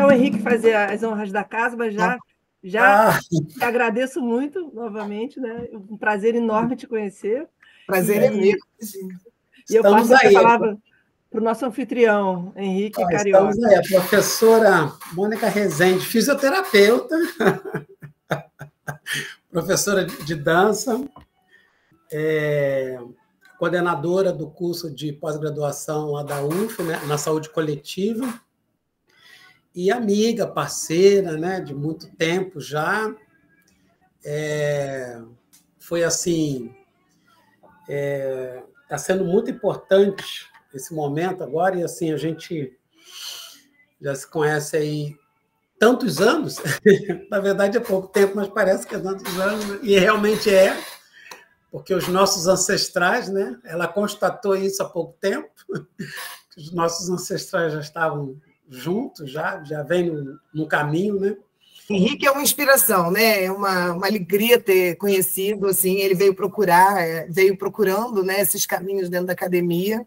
o Henrique fazer as honras da casa, mas já te agradeço muito novamente, né? Um prazer enorme te conhecer. Prazer é meu. E eu passo aqui a palavra para o nosso anfitrião, Henrique Carioca. Estamos aí, a professora Mônica Rezende, fisioterapeuta, professora de dança, coordenadora do curso de pós-graduação lá da UF, né, na saúde coletiva, e amiga, parceira, né, de muito tempo já. Foi assim, está sendo muito importante esse momento agora, e assim, a gente já se conhece aí tantos anos, na verdade é pouco tempo, mas parece que é tantos anos, e realmente porque os nossos ancestrais, né, ela constatou isso há pouco tempo, os nossos ancestrais já estavam juntos, já vem no caminho, né? Henrique é uma inspiração, né? É uma alegria ter conhecido, assim, ele veio procurando, né, esses caminhos dentro da academia,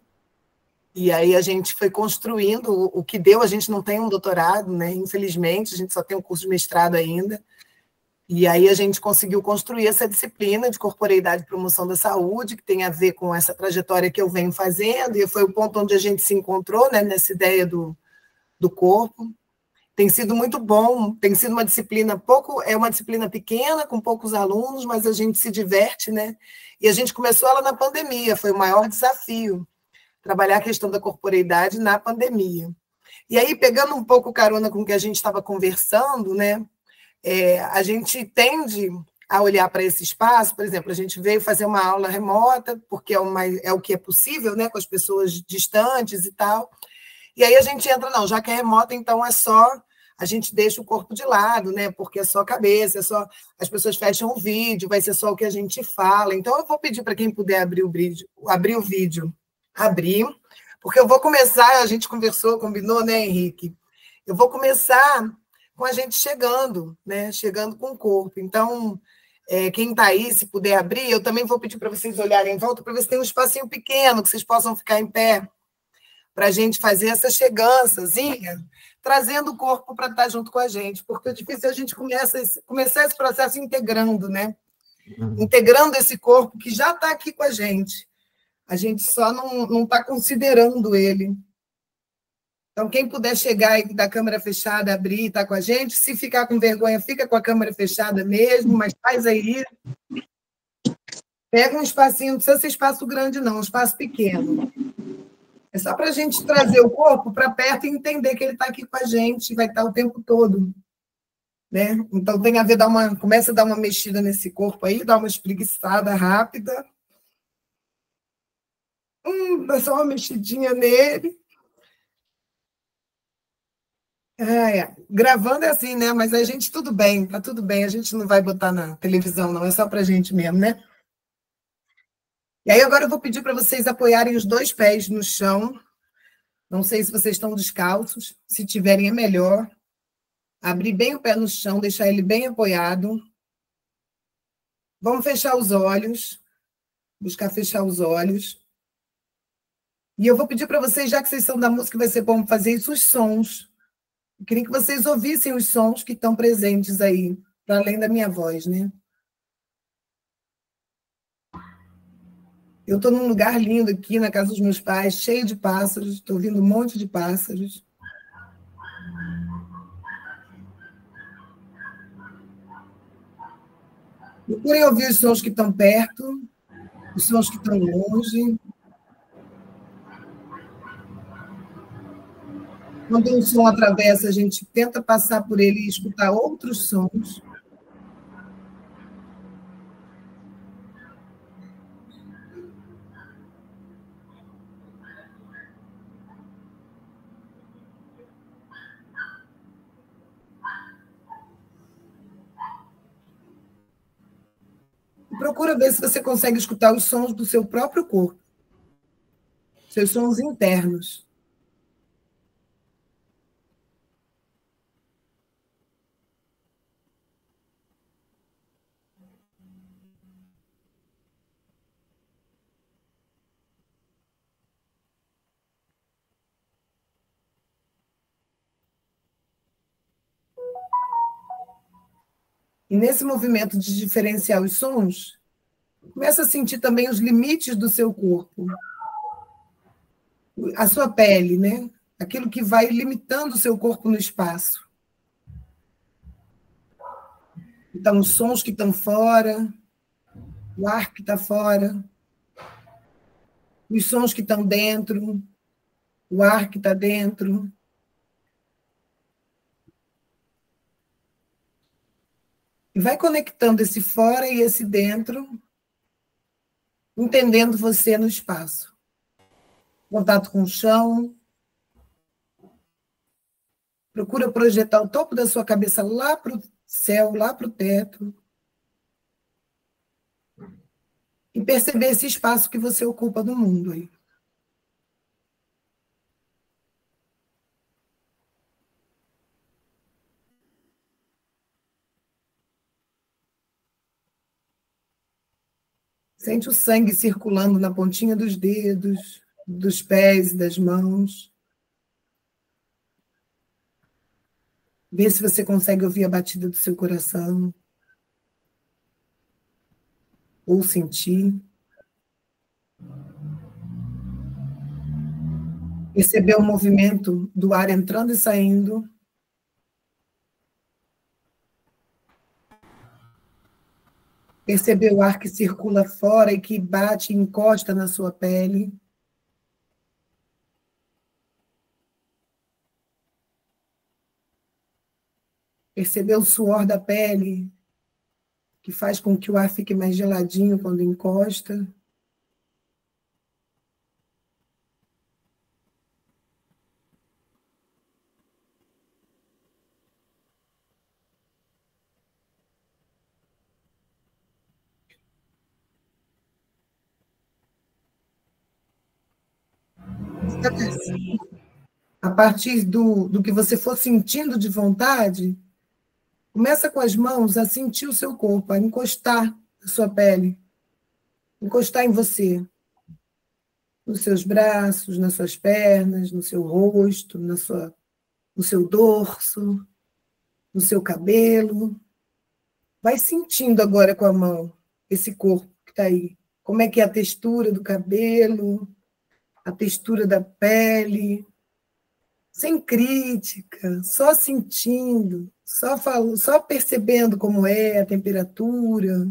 e aí a gente foi construindo o que deu. A gente não tem um doutorado, né? Infelizmente, a gente só tem um curso de mestrado ainda, e aí a gente conseguiu construir essa disciplina de corporeidade e promoção da saúde, que tem a ver com essa trajetória que eu venho fazendo, e foi o ponto onde a gente se encontrou, né, nessa ideia do corpo. Tem sido muito bom, tem sido uma disciplina é uma disciplina pequena, com poucos alunos, mas a gente se diverte, né? E a gente começou ela na pandemia, foi o maior desafio, trabalhar a questão da corporeidade na pandemia. E aí, pegando um pouco carona com o que a gente estava conversando, né? A gente tende a olhar para esse espaço. Por exemplo, a gente veio fazer uma aula remota, porque é o que é possível, né? Com as pessoas distantes e tal. E aí a gente entra, não, já que é remota, então é só, a gente deixa o corpo de lado, né? Porque é só cabeça, é só, as pessoas fecham o vídeo, vai ser só o que a gente fala. Então eu vou pedir para quem puder abrir o vídeo, abrir, porque eu vou começar, a gente conversou, combinou, né, Henrique? Eu vou começar com a gente chegando, né? Chegando com o corpo. Então, quem está aí, se puder abrir, eu também vou pedir para vocês olharem em volta, para ver se tem um espacinho pequeno, que vocês possam ficar em pé, para a gente fazer essa chegançazinha, trazendo o corpo para estar junto com a gente, porque é difícil a gente começar esse processo integrando, né? Integrando esse corpo que já está aqui com a gente só não está considerando ele. Então, quem puder chegar aí da câmera fechada, abrir e estar com a gente, se ficar com vergonha, fica com a câmera fechada mesmo, mas faz aí. Pega um espacinho, não precisa ser espaço grande, não, um espaço pequeno. É só para a gente trazer o corpo para perto e entender que ele está aqui com a gente, vai estar o tempo todo. Né? Então, tem a ver, começa a dar uma mexida nesse corpo aí, dá uma espreguiçada rápida. Dá só uma mexidinha nele. Gravando é assim, né? Mas a gente, tudo bem, tá tudo bem. A gente não vai botar na televisão, não. É só para a gente mesmo, né? E aí, agora eu vou pedir para vocês apoiarem os 2 pés no chão. Não sei se vocês estão descalços. Se tiverem, é melhor. Abrir bem o pé no chão, deixar ele bem apoiado. Vamos fechar os olhos. Buscar fechar os olhos. E eu vou pedir para vocês, já que vocês são da música, vai ser bom fazer isso, os sons. Eu queria que vocês ouvissem os sons que estão presentes aí, para além da minha voz, né? Eu estou num lugar lindo aqui, na casa dos meus pais, cheio de pássaros, estou ouvindo um monte de pássaros. Procurem ouvir os sons que estão perto, os sons que estão longe. Quando um som atravessa, a gente tenta passar por ele e escutar outros sons. Procura ver se você consegue escutar os sons do seu próprio corpo, seus sons internos. E nesse movimento de diferenciar os sons, começa a sentir também os limites do seu corpo, a sua pele, né? Aquilo que vai limitando o seu corpo no espaço. Então, os sons que estão fora, o ar que está fora, os sons que estão dentro, o ar que está dentro. E vai conectando esse fora e esse dentro, entendendo você no espaço. Contato com o chão. Procura projetar o topo da sua cabeça lá para o céu, lá para o teto. E perceber esse espaço que você ocupa no mundo aí. Sente o sangue circulando na pontinha dos dedos, dos pés e das mãos. Vê se você consegue ouvir a batida do seu coração. Ou sentir. Perceber o movimento do ar entrando e saindo. Perceber o ar que circula fora e que bate e encosta na sua pele. Perceber o suor da pele, que faz com que o ar fique mais geladinho quando encosta. A partir do que você for sentindo de vontade, começa com as mãos a sentir o seu corpo, a encostar na sua pele, encostar em você, nos seus braços, nas suas pernas, no seu rosto, no seu dorso, no seu cabelo. Vai sentindo agora com a mão esse corpo que está aí. Como é que é a textura do cabelo, a textura da pele, sem crítica, só sentindo, só percebendo como é a temperatura,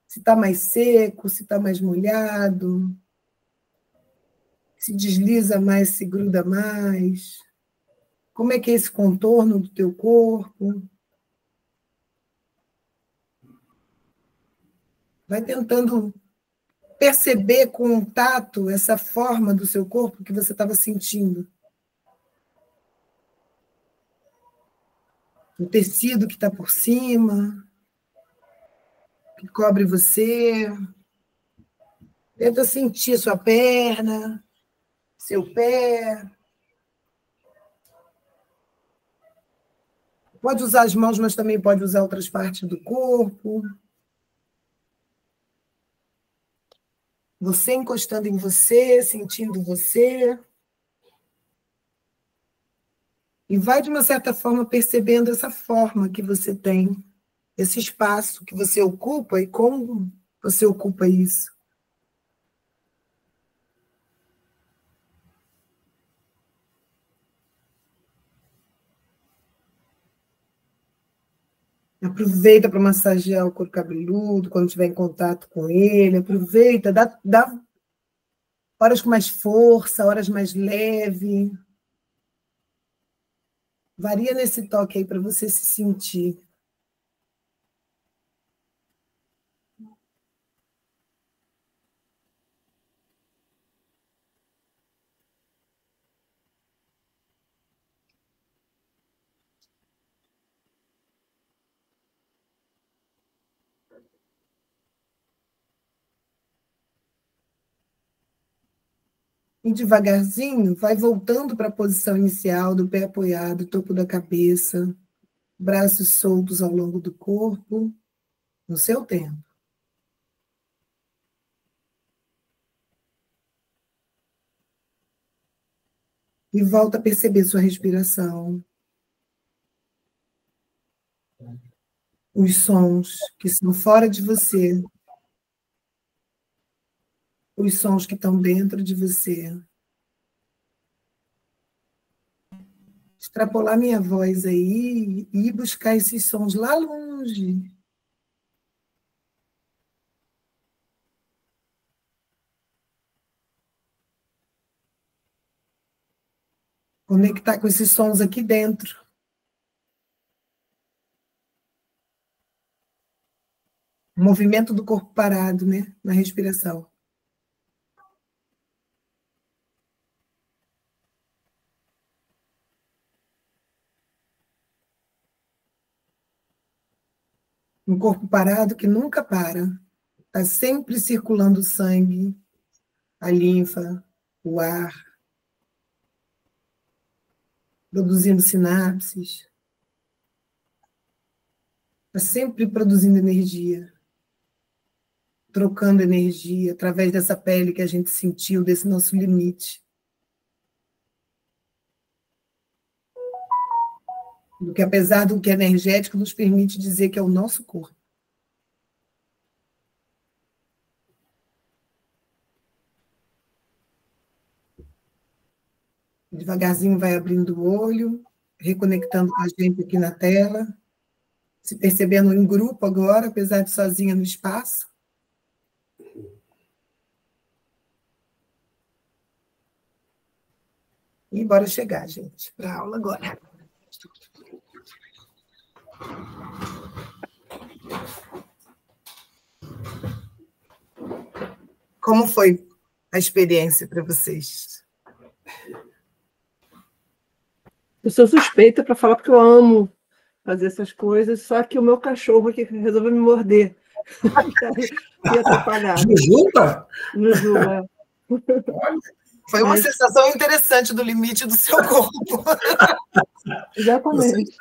se está mais seco, se está mais molhado, se desliza mais, se gruda mais. Como é que é esse contorno do teu corpo? Vai tentando perceber com o tato essa forma do seu corpo que você estava sentindo. O tecido que está por cima, que cobre você. Tenta sentir sua perna, seu pé. Pode usar as mãos, mas também pode usar outras partes do corpo. Você encostando em você, sentindo você. E vai, de uma certa forma, percebendo essa forma que você tem, esse espaço que você ocupa e como você ocupa isso. Aproveita para massagear o couro cabeludo, quando estiver em contato com ele. Aproveita, dá horas com mais força, horas mais leve. Varia nesse toque aí para você se sentir. E devagarzinho, vai voltando para a posição inicial do pé apoiado, topo da cabeça, braços soltos ao longo do corpo, no seu tempo. E volta a perceber sua respiração. os sons que são fora de você, os sons que estão dentro de você. Extrapolar minha voz aí e ir buscar esses sons lá longe. Conectar com esses sons aqui dentro. O movimento do corpo parado, né? Na respiração. Um corpo parado que nunca para. Está sempre circulando o sangue, a linfa, o ar, produzindo sinapses. Está sempre produzindo energia, trocando energia através dessa pele que a gente sentiu, desse nosso limite. Do que, apesar do que é energético, nos permite dizer que é o nosso corpo. Devagarzinho vai abrindo o olho, reconectando com a gente aqui na tela, se percebendo em grupo agora, apesar de sozinha no espaço. E bora chegar, gente, para a aula agora. Como foi a experiência para vocês? Eu sou suspeita para falar porque eu amo fazer essas coisas, só que o meu cachorro aqui resolveu me morder. E atrapalhar. Jujuba? Jujuba. Foi uma sensação interessante do limite do seu corpo. Exatamente.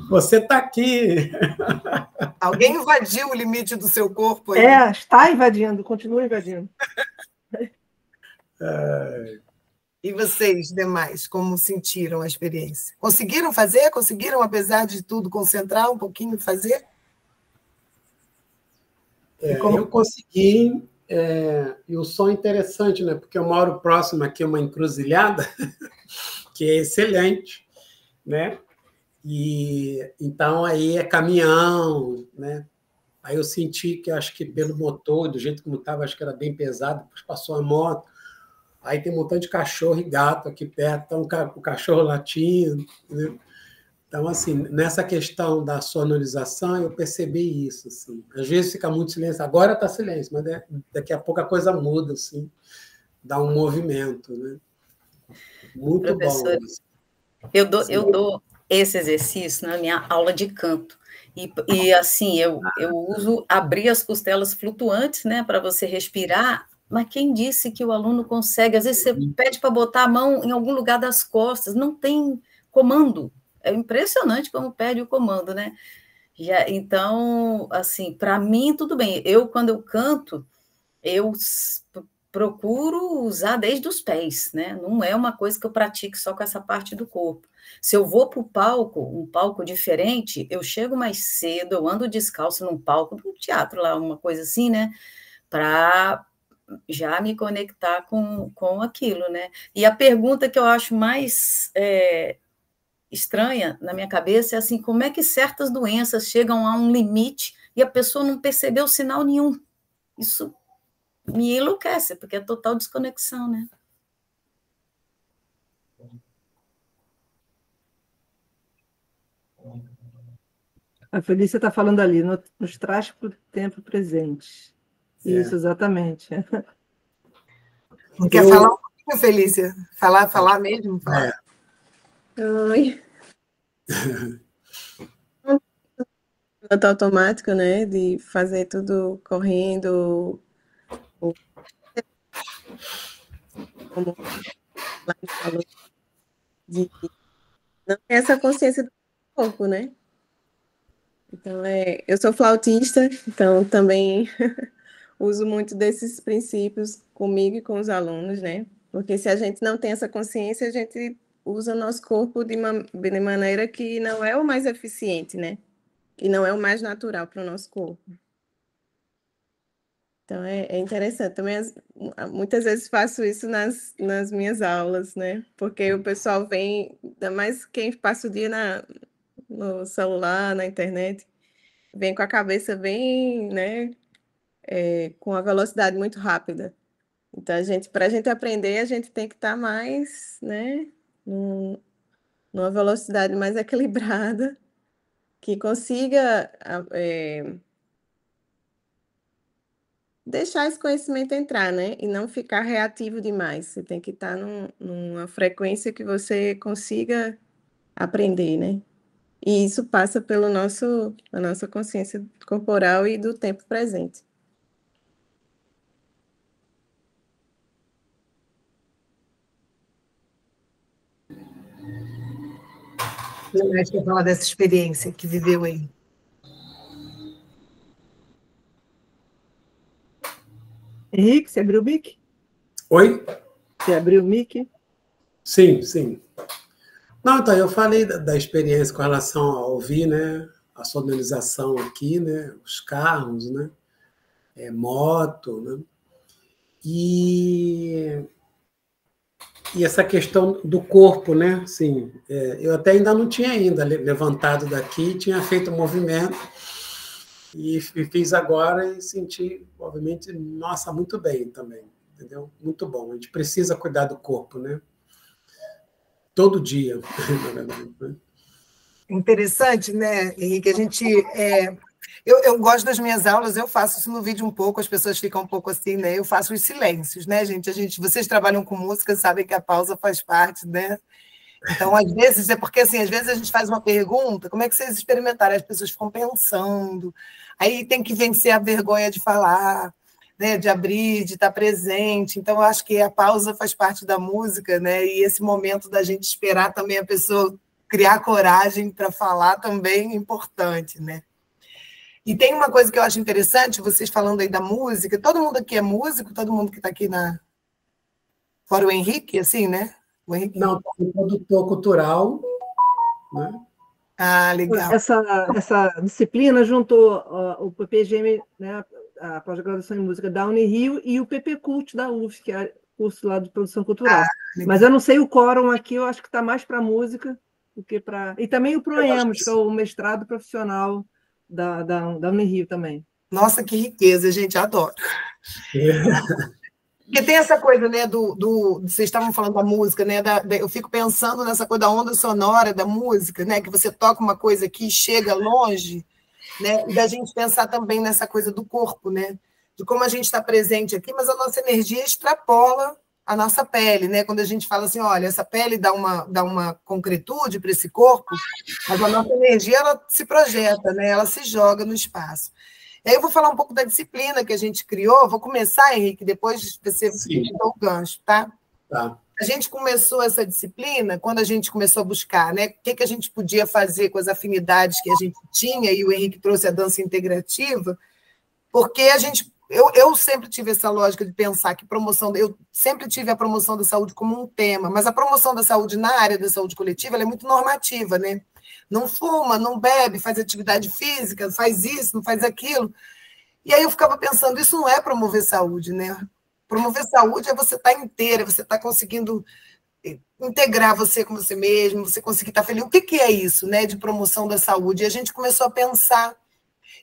Você está aqui. Alguém invadiu o limite do seu corpo aí? Está invadindo, continua invadindo. E vocês, demais, como sentiram a experiência? Conseguiram fazer? Conseguiram, apesar de tudo, concentrar um pouquinho e fazer? Eu consegui, e o som é interessante, né? Porque eu moro próximo aqui a uma encruzilhada, que é excelente, né? E então aí é caminhão, né? Aí eu senti que acho que pelo motor, do jeito como estava, acho que era bem pesado, depois passou a moto. Aí tem um montão de cachorro e gato aqui perto, então o cachorro latindo, né? Então, assim, nessa questão da sonorização, eu percebi isso. Assim. Às vezes fica muito silêncio. Agora está silêncio, mas daqui a pouco a coisa muda, assim, dá um movimento. Né? Muito Professor, bom. Eu dou esse exercício na minha aula de canto. E assim, eu uso abrir as costelas flutuantes, né, para você respirar. Mas quem disse que o aluno consegue? Às vezes você pede para botar a mão em algum lugar das costas, não tem comando. É impressionante como perde o comando, né? Então, assim, para mim, tudo bem. Quando eu canto, eu procuro usar desde os pés, né? Não é uma coisa que eu pratique só com essa parte do corpo. Se eu vou para o palco, um palco diferente, eu chego mais cedo, eu ando descalço num palco, num teatro lá, uma coisa assim, né? Para já me conectar com aquilo, né? E a pergunta que eu acho mais estranha na minha cabeça é assim, como é que certas doenças chegam a um limite e a pessoa não percebeu sinal nenhum? Isso me enlouquece, porque é total desconexão, né? A Felícia está falando ali, nos traz para o tempo presente. Isso, exatamente. Não quer falar um pouquinho, Felícia? Falar mesmo? Falar. Oi. Piloto automático, né? De fazer tudo correndo. Como falou, de não ter essa consciência do corpo, né? Então, eu sou flautista, então também uso muito desses princípios comigo e com os alunos, né? Porque se a gente não tem essa consciência, a gente usa o nosso corpo de maneira que não é o mais eficiente, né? e não é o mais natural para o nosso corpo. Então, é interessante. Também, muitas vezes faço isso nas minhas aulas, né? Porque o pessoal vem, ainda mais quem passa o dia no celular, na internet, vem com a cabeça bem, né? Com a velocidade muito rápida. Então, para a gente aprender, a gente tem que estar mais, né? Numa velocidade mais equilibrada, que consiga deixar esse conhecimento entrar, né? E não ficar reativo demais. Você tem que estar numa frequência que você consiga aprender, né? E isso passa a nossa consciência corporal e do tempo presente. O mais quer falar dessa experiência que viveu aí? Henrique, você abriu o mic? Oi? Você abriu o mic? Sim, sim. Não, então, eu falei da experiência com relação a ouvir, né? A sonorização aqui, né? Os carros, né? Moto, né? E essa questão do corpo, né? Assim, eu até ainda não tinha levantado daqui, tinha feito um movimento e fiz agora e senti, obviamente, nossa, muito bem também, entendeu? Muito bom. A gente precisa cuidar do corpo, né? Todo dia, na verdade. Né? Interessante, né, Henrique? Eu gosto das minhas aulas, eu faço isso no vídeo um pouco, as pessoas ficam um pouco assim, né? Eu faço os silêncios, né, gente? Vocês trabalham com música, sabem que a pausa faz parte, né? Então, às vezes, é porque assim, às vezes a gente faz uma pergunta, como é que vocês experimentaram? As pessoas ficam pensando, aí tem que vencer a vergonha de falar, né? De abrir, de estar presente. Então, eu acho que a pausa faz parte da música, né? E esse momento da gente esperar também a pessoa criar coragem para falar também é importante, né? E tem uma coisa que eu acho interessante, vocês falando aí da música, todo mundo aqui é músico, todo mundo que está aqui fora o Henrique, assim, né? O Henrique... Não, um produtor cultural, né? Ah, legal. Essa disciplina juntou o PPGM, né, a pós-graduação em música da Unirio, e o PP Cult da UFSC, que é curso lá de produção cultural. Mas eu não sei o quórum aqui, eu acho que está mais para música do que para... E também o ProEMOS, que é o mestrado profissional da Unirio também. Nossa, que riqueza, gente, adoro. Porque tem essa coisa, né, vocês estavam falando da música, né, eu fico pensando nessa coisa da onda sonora da música, né, que você toca uma coisa aqui e chega longe, né, e da gente pensar também nessa coisa do corpo, né, de como a gente está presente aqui, mas a nossa energia extrapola a nossa pele, né, quando a gente fala assim, olha, essa pele dá uma concretude para esse corpo, mas a nossa energia, ela se projeta, né, ela se joga no espaço. E aí eu vou falar um pouco da disciplina que a gente criou. Vou começar, Henrique, depois você dá o gancho, tá? Tá. A gente começou essa disciplina quando a gente começou a buscar, né? O que a gente podia fazer com as afinidades que a gente tinha, e o Henrique trouxe a dança integrativa, porque eu sempre tive essa lógica de pensar que eu sempre tive a promoção da saúde como um tema, mas a promoção da saúde na área da saúde coletiva ela é muito normativa, né? Não fuma, não bebe, faz atividade física, faz isso, não faz aquilo. E aí eu ficava pensando, isso não é promover saúde, né? Promover saúde é você estar inteira, você estar conseguindo integrar você com você mesmo, você conseguir estar feliz. O que é isso, né, de promoção da saúde? E a gente começou a pensar.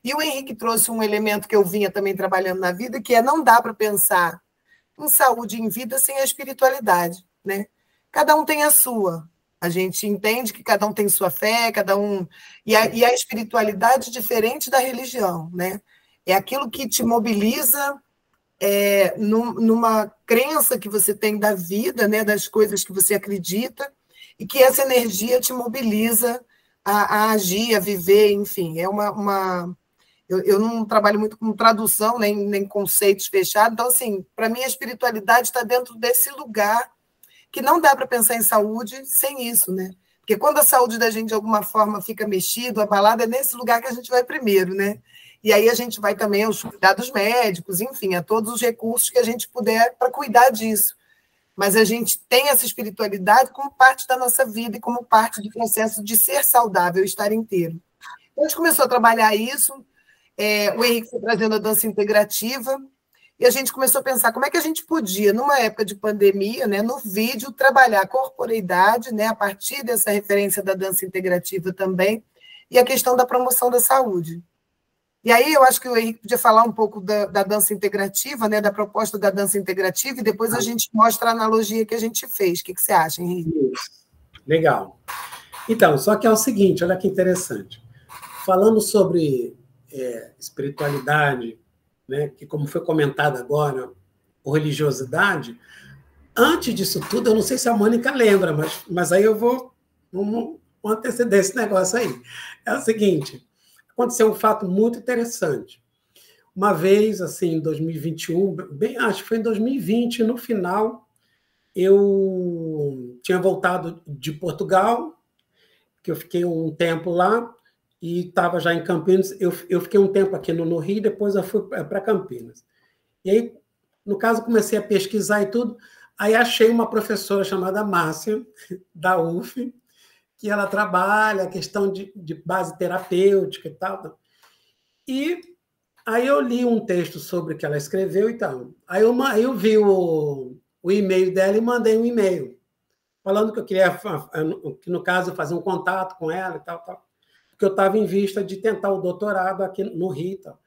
E o Henrique trouxe um elemento que eu vinha também trabalhando na vida, que é não dá para pensar em saúde e em vida sem a espiritualidade, né? Cada um tem a sua. A gente entende que cada um tem sua fé, cada um... E a espiritualidade é diferente da religião, né? É aquilo que te mobiliza numa crença que você tem da vida, né? Das coisas que você acredita, e que essa energia te mobiliza a agir, a viver, enfim. É eu não trabalho muito com tradução, nem conceitos fechados, então, assim, para mim, a espiritualidade está dentro desse lugar que não dá para pensar em saúde sem isso, né? Porque quando a saúde da gente, de alguma forma, fica mexida, abalada, é nesse lugar que a gente vai primeiro, né? E aí a gente vai também aos cuidados médicos, enfim, a todos os recursos que a gente puder para cuidar disso. Mas a gente tem essa espiritualidade como parte da nossa vida e como parte do processo de ser saudável, estar inteiro. A gente começou a trabalhar isso, o Henrique foi trazendo a dança integrativa, e a gente começou a pensar como é que a gente podia, numa época de pandemia, né, no vídeo, trabalhar a corporeidade, né, a partir dessa referência da dança integrativa também, e a questão da promoção da saúde. E aí eu acho que o Henrique podia falar um pouco da dança integrativa, né, da proposta da dança integrativa, e depois a gente mostra a analogia que a gente fez. O que você acha, Henrique? Legal. Então, só que é o seguinte, olha que interessante. Falando sobre espiritualidade, né, que como foi comentado agora, ou religiosidade, antes disso tudo, eu não sei se a Mônica lembra, mas aí eu vou anteceder esse negócio aí. É o seguinte, aconteceu um fato muito interessante. Uma vez, assim, em 2021, acho que foi em 2020, no final, eu tinha voltado de Portugal, que eu fiquei um tempo lá, e estava já em Campinas. Eu fiquei um tempo aqui no Rio, depois eu fui para Campinas. E aí, no caso, comecei a pesquisar e tudo, aí achei uma professora chamada Márcia, da UF, que ela trabalha a questão de base terapêutica e tal. E aí eu li um texto sobre o que ela escreveu e tal. Aí eu vi o e-mail dela e mandei um e-mail, falando que eu queria, que no caso, fazer um contato com ela e tal, porque eu estava em vista de tentar o doutorado aqui no Rio e tal.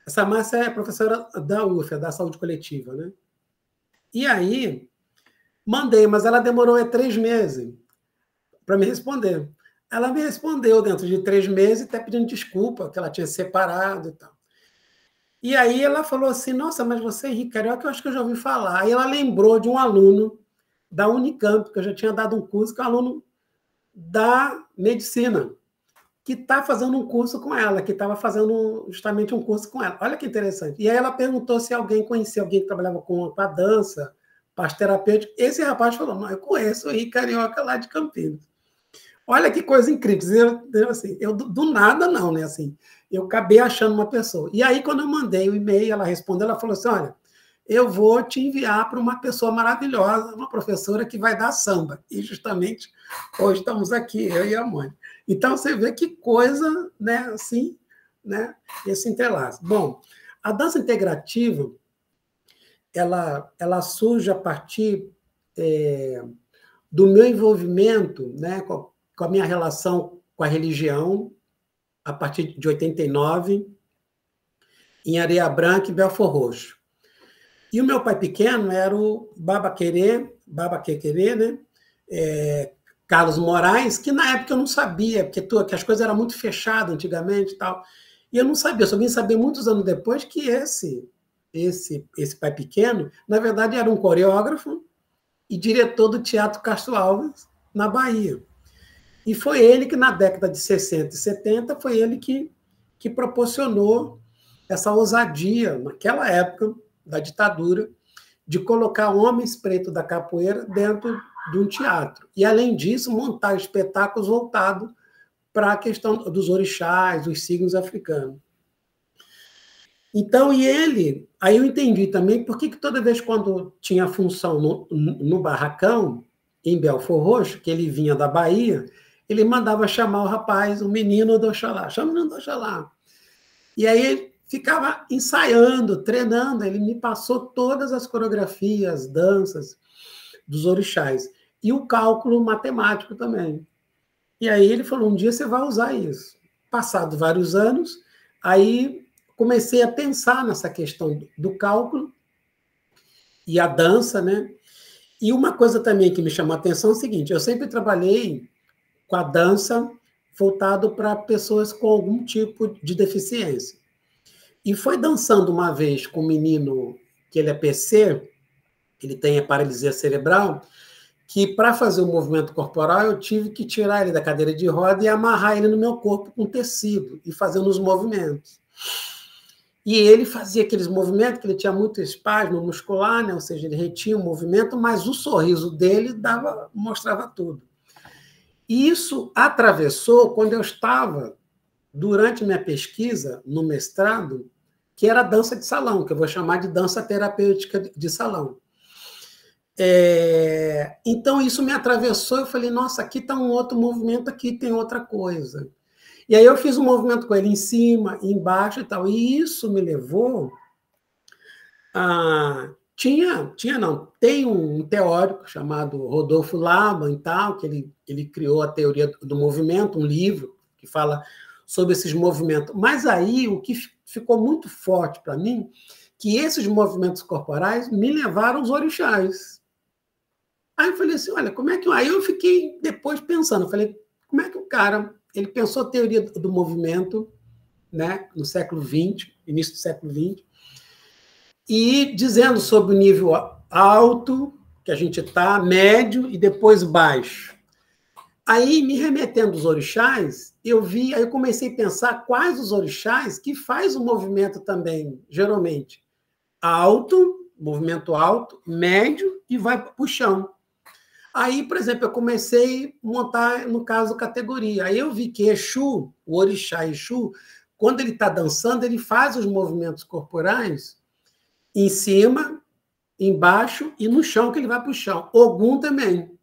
Essa Márcia é professora da UF, da Saúde Coletiva, né? E aí, mandei, mas ela demorou 3 meses para me responder. Ela me respondeu dentro de 3 meses, até pedindo desculpa, que ela tinha separado e tal. E aí ela falou assim, nossa, mas você é Henrique Carioca, eu acho que eu já ouvi falar. Aí ela lembrou de um aluno da Unicamp, que eu já tinha dado um curso, que é um aluno da medicina, que está fazendo um curso com ela, que estava fazendo justamente um curso com ela. Olha que interessante. E aí ela perguntou se alguém conhecia alguém que trabalhava com a dança, parte terapêutica. Esse rapaz falou, não, eu conheço o Henrique Carioca lá de Campinas. Olha que coisa incrível. Eu do nada não, né? Assim, eu acabei achando uma pessoa. E aí, quando eu mandei o e-mail, ela respondeu, ela falou assim, olha, eu vou te enviar para uma pessoa maravilhosa, uma professora que vai dar samba. E justamente hoje estamos aqui, eu e a Mônica. Então, você vê que coisa, né, assim, né, esse entrelaço. Bom, a dança integrativa, ela surge a partir do meu envolvimento, né, com a minha relação com a religião, a partir de 89, em Areia Branca e Belford Roxo. E o meu pai pequeno era o Baba Quequerê, né? Carlos Moraes, que na época eu não sabia, porque as coisas eram muito fechadas antigamente e tal. E eu não sabia, eu só vim saber muitos anos depois que esse pai pequeno, na verdade, era um coreógrafo e diretor do Teatro Castro Alves, na Bahia. E foi ele que, na década de 60 e 70, foi ele que proporcionou essa ousadia, naquela época da ditadura, de colocar homens pretos da capoeira dentro de um teatro. E, além disso, montar espetáculos voltados para a questão dos orixás, dos signos africanos. Então, aí eu entendi também por que toda vez quando tinha função no Barracão, em Belford Roxo, que ele vinha da Bahia, ele mandava chamar o rapaz, o menino do Oxalá, chama o menino do Oxalá. E aí ficava ensaiando, treinando, ele me passou todas as coreografias, danças dos orixás, e o cálculo matemático também. E aí ele falou, um dia você vai usar isso. Passados vários anos, aí comecei a pensar nessa questão do cálculo e a dança, né? E uma coisa também que me chamou a atenção é o seguinte, eu sempre trabalhei com a dança voltado para pessoas com algum tipo de deficiência. E foi dançando uma vez com um menino que ele é PC, ele tem a paralisia cerebral, que para fazer o movimento corporal eu tive que tirar ele da cadeira de roda e amarrar ele no meu corpo com tecido e fazendo os movimentos. E ele fazia aqueles movimentos, que ele tinha muito espasmo muscular, né? Ou seja, ele retinha o movimento, mas o sorriso dele mostrava tudo. E isso atravessou quando eu estava, durante minha pesquisa no mestrado, que era dança de salão, que eu vou chamar de dança terapêutica de salão. Então, isso me atravessou, eu falei, nossa, aqui está um outro movimento, aqui tem outra coisa. E aí eu fiz um movimento com ele em cima, embaixo e tal. E isso me levou a... Tem um teórico chamado Rodolfo Laban e tal, que ele criou a teoria do movimento, um livro que fala sobre esses movimentos. Mas aí o que ficou muito forte para mim, que esses movimentos corporais me levaram aos orixás. Aí eu falei assim, olha, como é que... Aí eu fiquei depois pensando, eu falei, como é que o cara... Ele pensou a teoria do movimento, né, no século XX, início do século XX, e dizendo sobre o nível alto, que a gente está, médio e depois baixo. Aí, me remetendo aos orixás, aí eu comecei a pensar quais os orixás que faz o movimento também, geralmente, alto, movimento alto, médio e vai para o chão. Aí, por exemplo, eu comecei a montar, no caso, categoria. Aí eu vi que Exu, o orixá Exu, quando ele está dançando, ele faz os movimentos corporais em cima, embaixo e no chão, que ele vai para o chão. Ogum também.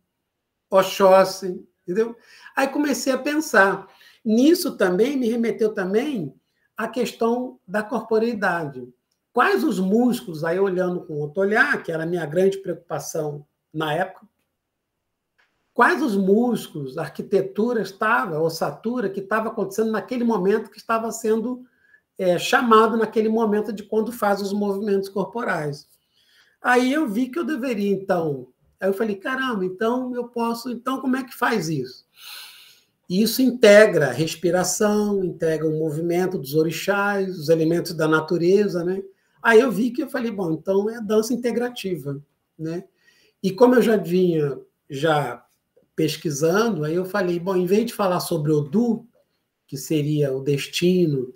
Oxóssi, entendeu? Aí comecei a pensar. Nisso também me remeteu também à questão da corporeidade. Quais os músculos, aí olhando com outro olhar, que era a minha grande preocupação na época, quais os músculos, a arquitetura estava, a ossatura que estava acontecendo naquele momento que estava sendo chamado naquele momento de quando faz os movimentos corporais. Aí eu vi que eu deveria, então... Aí eu falei, caramba, então eu posso... Então, como é que faz isso? Isso integra a respiração, integra o movimento dos orixás, os elementos da natureza, né? Aí eu vi que eu falei, bom, então é dança integrativa, né? E como eu já vinha pesquisando, aí eu falei, bom, em vez de falar sobre Odu, que seria o destino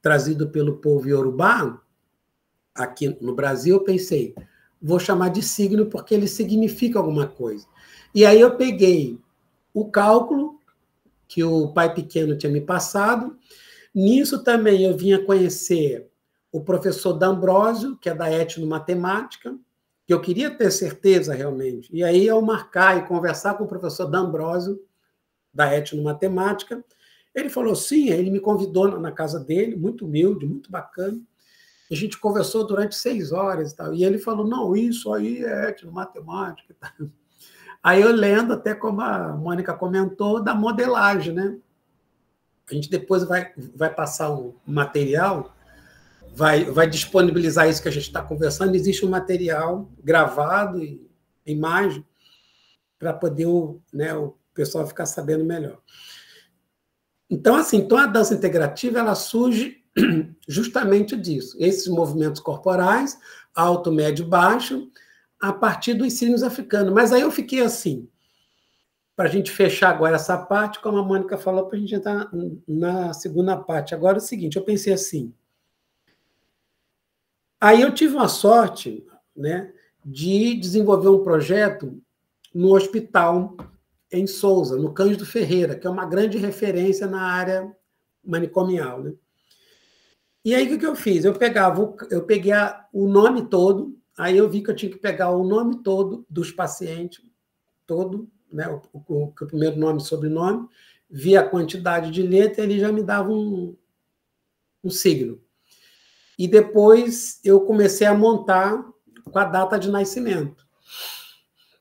trazido pelo povo Iorubá, aqui no Brasil, eu pensei, vou chamar de signo porque ele significa alguma coisa. E aí eu peguei o cálculo que o pai pequeno tinha me passado. Nisso também eu vinha conhecer o professor D'Ambrosio, que é da etnomatemática, que eu queria ter certeza realmente. E aí eu marcar e conversar com o professor D'Ambrosio, da etnomatemática, ele falou sim, ele me convidou na casa dele, muito humilde, muito bacana. A gente conversou durante 6 horas e tal. E ele falou, não, isso aí é etnomatemática. Aí eu lendo, até como a Mônica comentou, da modelagem, né? A gente depois vai passar um material, vai disponibilizar isso que a gente está conversando. Existe um material gravado e imagem para poder o pessoal ficar sabendo melhor. Então, assim, a dança integrativa ela surge justamente disso. Esses movimentos corporais, alto, médio, baixo, a partir dos signos africanos. Mas aí eu fiquei assim, para a gente fechar agora essa parte, como a Mônica falou, para a gente entrar na segunda parte. Agora é o seguinte, eu pensei assim, aí eu tive uma sorte, né, de desenvolver um projeto no hospital em Sousa, no Cândido Ferreira, que é uma grande referência na área manicomial, né? E aí, o que eu fiz? Eu peguei o nome todo, aí eu vi que eu tinha que pegar o nome todo dos pacientes, todo, né, o primeiro nome e sobrenome, via a quantidade de letra, ele já me dava um signo. E depois eu comecei a montar com a data de nascimento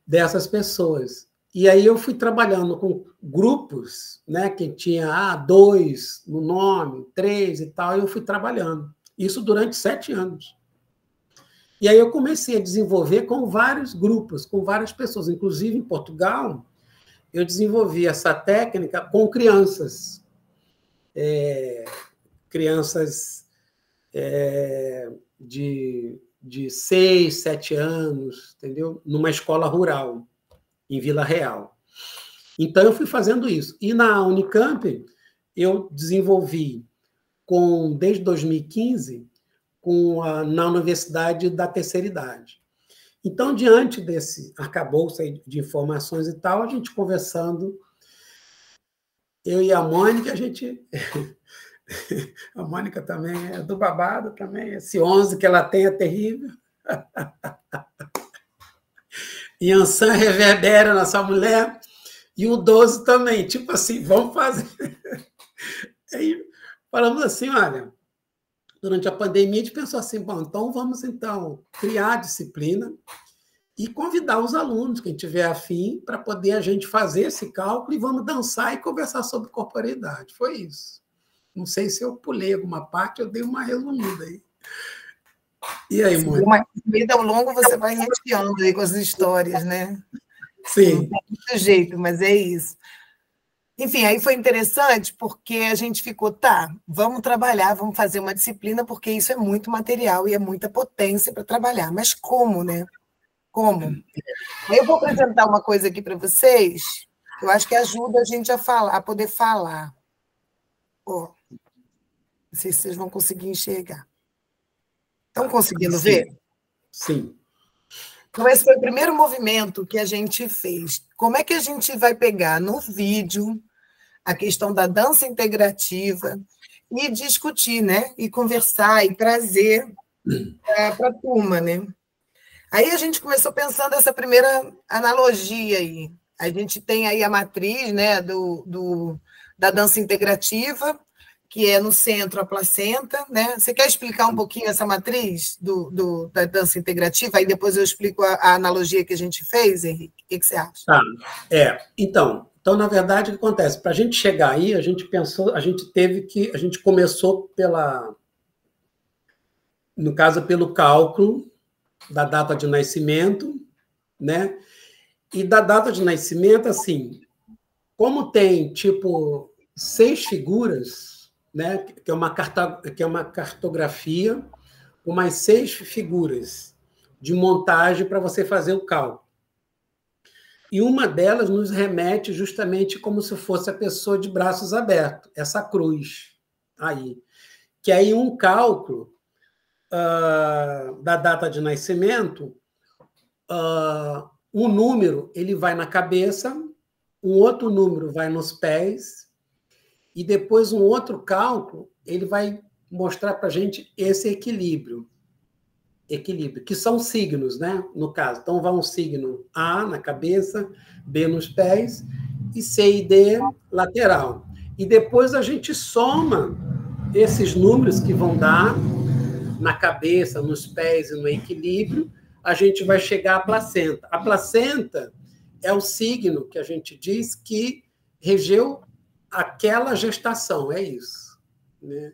dessas pessoas. E aí eu fui trabalhando com grupos, né, que tinha 2 no nome, 3 e tal, e eu fui trabalhando. Isso durante 7 anos. E aí eu comecei a desenvolver com vários grupos, com várias pessoas. Inclusive, em Portugal, eu desenvolvi essa técnica com crianças. Crianças de 6, 7 anos, entendeu? Numa escola rural, em Vila Real. Então, eu fui fazendo isso. E na Unicamp, eu desenvolvi, desde 2015, na Universidade da Terceira Idade. Então, diante desse arcabouço de informações e tal, a gente conversando, eu e a Mônica, a Mônica também é do babado, também, esse 11 que ela tem é terrível. Yansan reverbera nossa mulher. E o 12 também, tipo assim, vamos fazer. Aí falamos assim, olha, durante a pandemia a gente pensou assim, bom, então vamos então criar a disciplina e convidar os alunos, quem tiver afim, para poder a gente fazer esse cálculo e vamos dançar e conversar sobre corporeidade. Foi isso. Não sei se eu pulei alguma parte, eu dei uma resumida aí. E aí, Mônica? Uma vida ao longo você vai recheando aí com as histórias, né? Sim. Não tem muito jeito, mas é isso. Enfim, aí foi interessante porque a gente ficou, tá, vamos trabalhar, vamos fazer uma disciplina, porque isso é muito material e é muita potência para trabalhar. Mas como, né? Como? Aí eu vou apresentar uma coisa aqui para vocês, que eu acho que ajuda a gente a falar, a poder falar. Ó, não sei se vocês vão conseguir enxergar. Estão conseguindo ver? Sim. Então, esse foi o primeiro movimento que a gente fez. Como é que a gente vai pegar no vídeo a questão da dança integrativa e discutir, né? E conversar e trazer para a turma, né? Aí a gente começou pensando essa primeira analogia aí. A gente tem aí a matriz, né, da dança integrativa, que é no centro a placenta, né? Você quer explicar um pouquinho essa matriz da dança integrativa? Aí depois eu explico a analogia que a gente fez, Henrique. O que você acha? Tá. Então, na verdade, o que acontece? Para a gente chegar aí, a gente pensou, a gente começou no caso, pelo cálculo da data de nascimento, né? E da data de nascimento, assim, como tem, tipo, 6 figuras, né? Que é uma cartografia com mais 6 figuras de montagem para você fazer o cálculo. E uma delas nos remete justamente como se fosse a pessoa de braços abertos, essa cruz aí. Que aí um cálculo da data de nascimento, um número ele vai na cabeça, um outro número vai nos pés, e depois um outro cálculo ele vai mostrar para a gente esse equilíbrio, que são signos, né? No caso. Então, vai um signo A na cabeça, B nos pés, e C e D lateral. E depois a gente soma esses números que vão dar na cabeça, nos pés e no equilíbrio, a gente vai chegar à placenta. A placenta é o signo que a gente diz que regeu aquela gestação, é isso, né?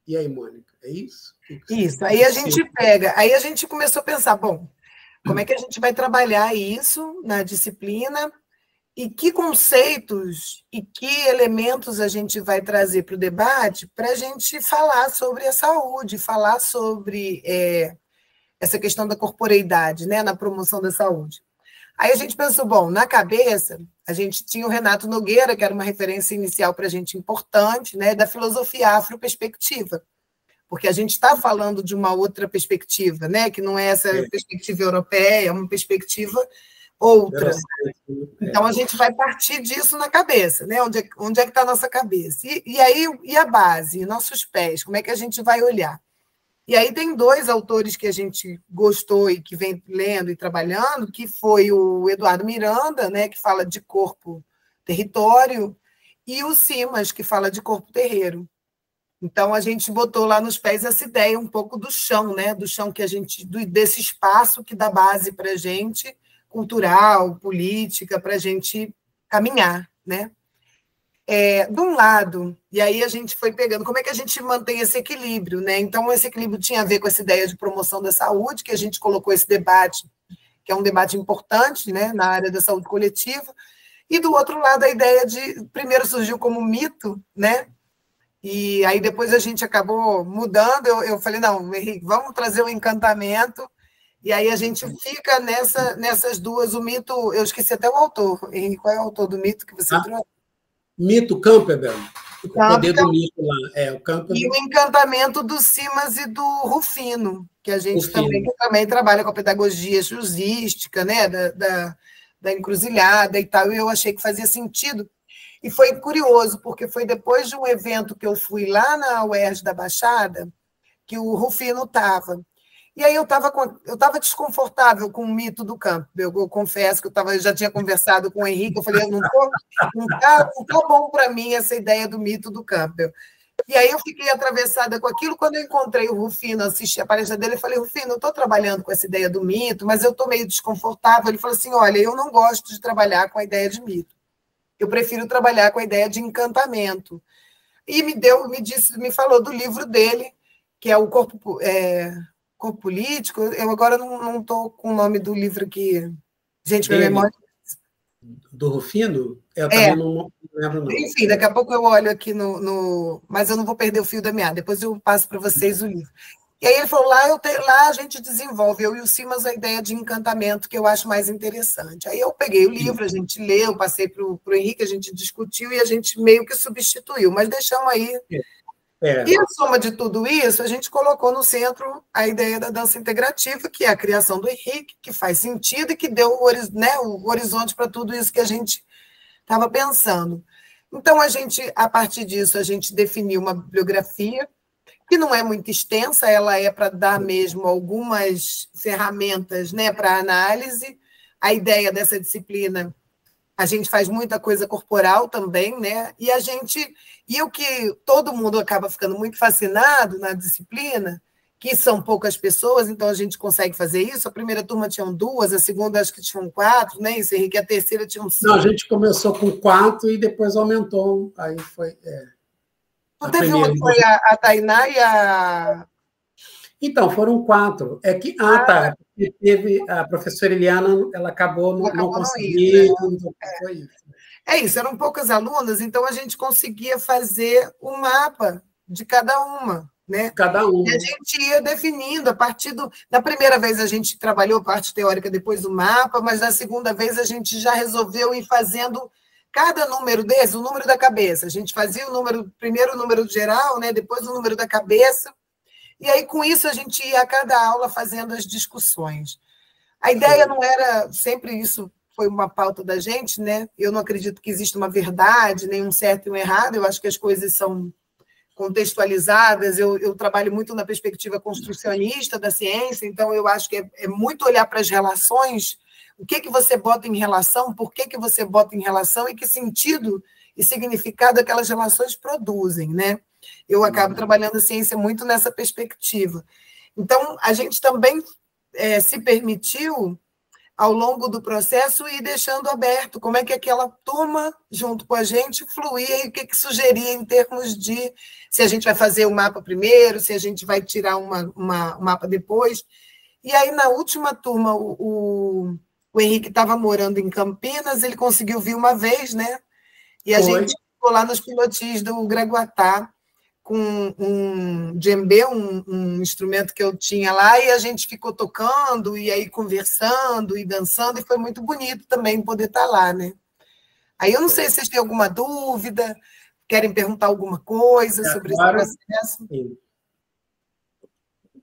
E aí, Mônica, é isso? Isso, aí a gente pega, aí a gente começou a pensar, bom, como é que a gente vai trabalhar isso na disciplina e que conceitos e que elementos a gente vai trazer para o debate para a gente falar sobre a saúde, falar sobre essa questão da corporeidade, né, na promoção da saúde. Aí a gente pensou, bom, na cabeça, a gente tinha o Renato Nogueira, que era uma referência inicial para a gente importante, né, da filosofia afroperspectiva, porque a gente está falando de uma outra perspectiva, né, que não é essa perspectiva europeia, é uma perspectiva outra. Então, a gente vai partir disso na cabeça, né, onde é que está a nossa cabeça. E aí, e a base, nossos pés, como é que a gente vai olhar? E aí tem 2 autores que a gente gostou e que vem lendo e trabalhando, que foi o Eduardo Miranda, né, que fala de corpo-território, e o Simas, que fala de corpo-terreiro. Então, a gente botou lá nos pés essa ideia um pouco do chão, né, do chão que a gente, desse espaço que dá base para a gente, cultural, política, para a gente caminhar, né? De um lado, e aí a gente foi pegando, como é que a gente mantém esse equilíbrio, né? Então, esse equilíbrio tinha a ver com essa ideia de promoção da saúde, que a gente colocou esse debate, que é um debate importante, né, na área da saúde coletiva, e do outro lado a ideia de, primeiro surgiu como mito, né? E aí depois a gente acabou mudando, eu falei, não, Henrique, vamos trazer o encantamento, e aí a gente fica nessas duas, o mito, eu esqueci até o autor, Henrique, qual é o autor do mito que você trouxe? Mito Campbell, o poder do mito lá. O Campbell. E o encantamento do Simas e do Rufino, que a gente também trabalha com a pedagogia jusística, né, da encruzilhada e tal, e eu achei que fazia sentido. E foi curioso, porque foi depois de um evento que eu fui lá na UERJ da Baixada, que o Rufino estava. E aí eu estava desconfortável com o mito do Campbell. Eu confesso que eu já tinha conversado com o Henrique, eu falei, não tá bom para mim essa ideia do mito do Campbell. E aí eu fiquei atravessada com aquilo. Quando eu encontrei o Rufino, assisti a palestra dele, eu falei, Rufino, eu estou trabalhando com essa ideia do mito, mas eu estou meio desconfortável. Ele falou assim, olha, eu não gosto de trabalhar com a ideia de mito. Eu prefiro trabalhar com a ideia de encantamento. E me falou do livro dele, que é o Corpo Político. Eu agora não estou com o nome do livro aqui. Gente, minha memória... Do Rufino? Eu também não lembro, não. Enfim, daqui a pouco eu olho aqui mas eu não vou perder o fio da meada. Depois eu passo para vocês o livro. E aí ele falou, lá a gente desenvolve, eu e o Simas, a ideia de encantamento, que eu acho mais interessante. Aí eu peguei o livro, a gente leu, passei para o Henrique, a gente discutiu e a gente meio que substituiu, mas deixamos aí. E a soma de tudo isso, a gente colocou no centro a ideia da dança integrativa, que é a criação do Henrique, que faz sentido e que deu o horizonte para tudo isso que a gente estava pensando. Então, a partir disso, a gente definiu uma bibliografia que não é muito extensa, ela é para dar mesmo algumas ferramentas, né, para análise. A ideia dessa disciplina, a gente faz muita coisa corporal também, né? E o que todo mundo acaba ficando muito fascinado na disciplina, que são poucas pessoas, então a gente consegue fazer isso. A primeira turma tinham 2, a segunda acho que tinham 4, né? Isso, Henrique, a terceira tinham 5. Não, a gente começou com 4 e depois aumentou, aí foi... Não teve uma que foi a Tainá e a... Então, foram 4. Tá. Teve a professora Eliana, ela acabou não conseguindo. Foi isso. É isso, eram poucas alunas, então a gente conseguia fazer um mapa de cada uma, né? Cada uma. E a gente ia definindo a partir da primeira vez a gente trabalhou a parte teórica depois do mapa, mas na segunda vez a gente já resolveu ir fazendo cada número desse, o número da cabeça. A gente fazia primeiro o número geral, né? Depois o número da cabeça. E aí, com isso, a gente ia a cada aula fazendo as discussões. A ideia não era sempre isso, foi uma pauta da gente, né? Eu não acredito que exista uma verdade, nem um certo e um errado, eu acho que as coisas são contextualizadas, eu trabalho muito na perspectiva construcionista da ciência, então eu acho que é muito olhar para as relações, o que você bota em relação, por que você bota em relação e que sentido e significado aquelas relações produzem, né? Eu acabo trabalhando a ciência muito nessa perspectiva. Então, a gente também se permitiu, ao longo do processo, ir deixando aberto como é que aquela turma, junto com a gente, fluía e o que sugeria em termos de se a gente vai fazer o mapa primeiro, se a gente vai tirar um mapa depois. E aí, na última turma, o Henrique estava morando em Campinas, ele conseguiu vir uma vez, né? E a gente ficou lá nos pilotis do Greguatá, com um djembe, um instrumento que eu tinha lá, e a gente ficou tocando, e aí conversando, e dançando, e foi muito bonito também poder estar lá, né? Aí eu não sei se vocês têm alguma dúvida, querem perguntar alguma coisa sobre esse processo.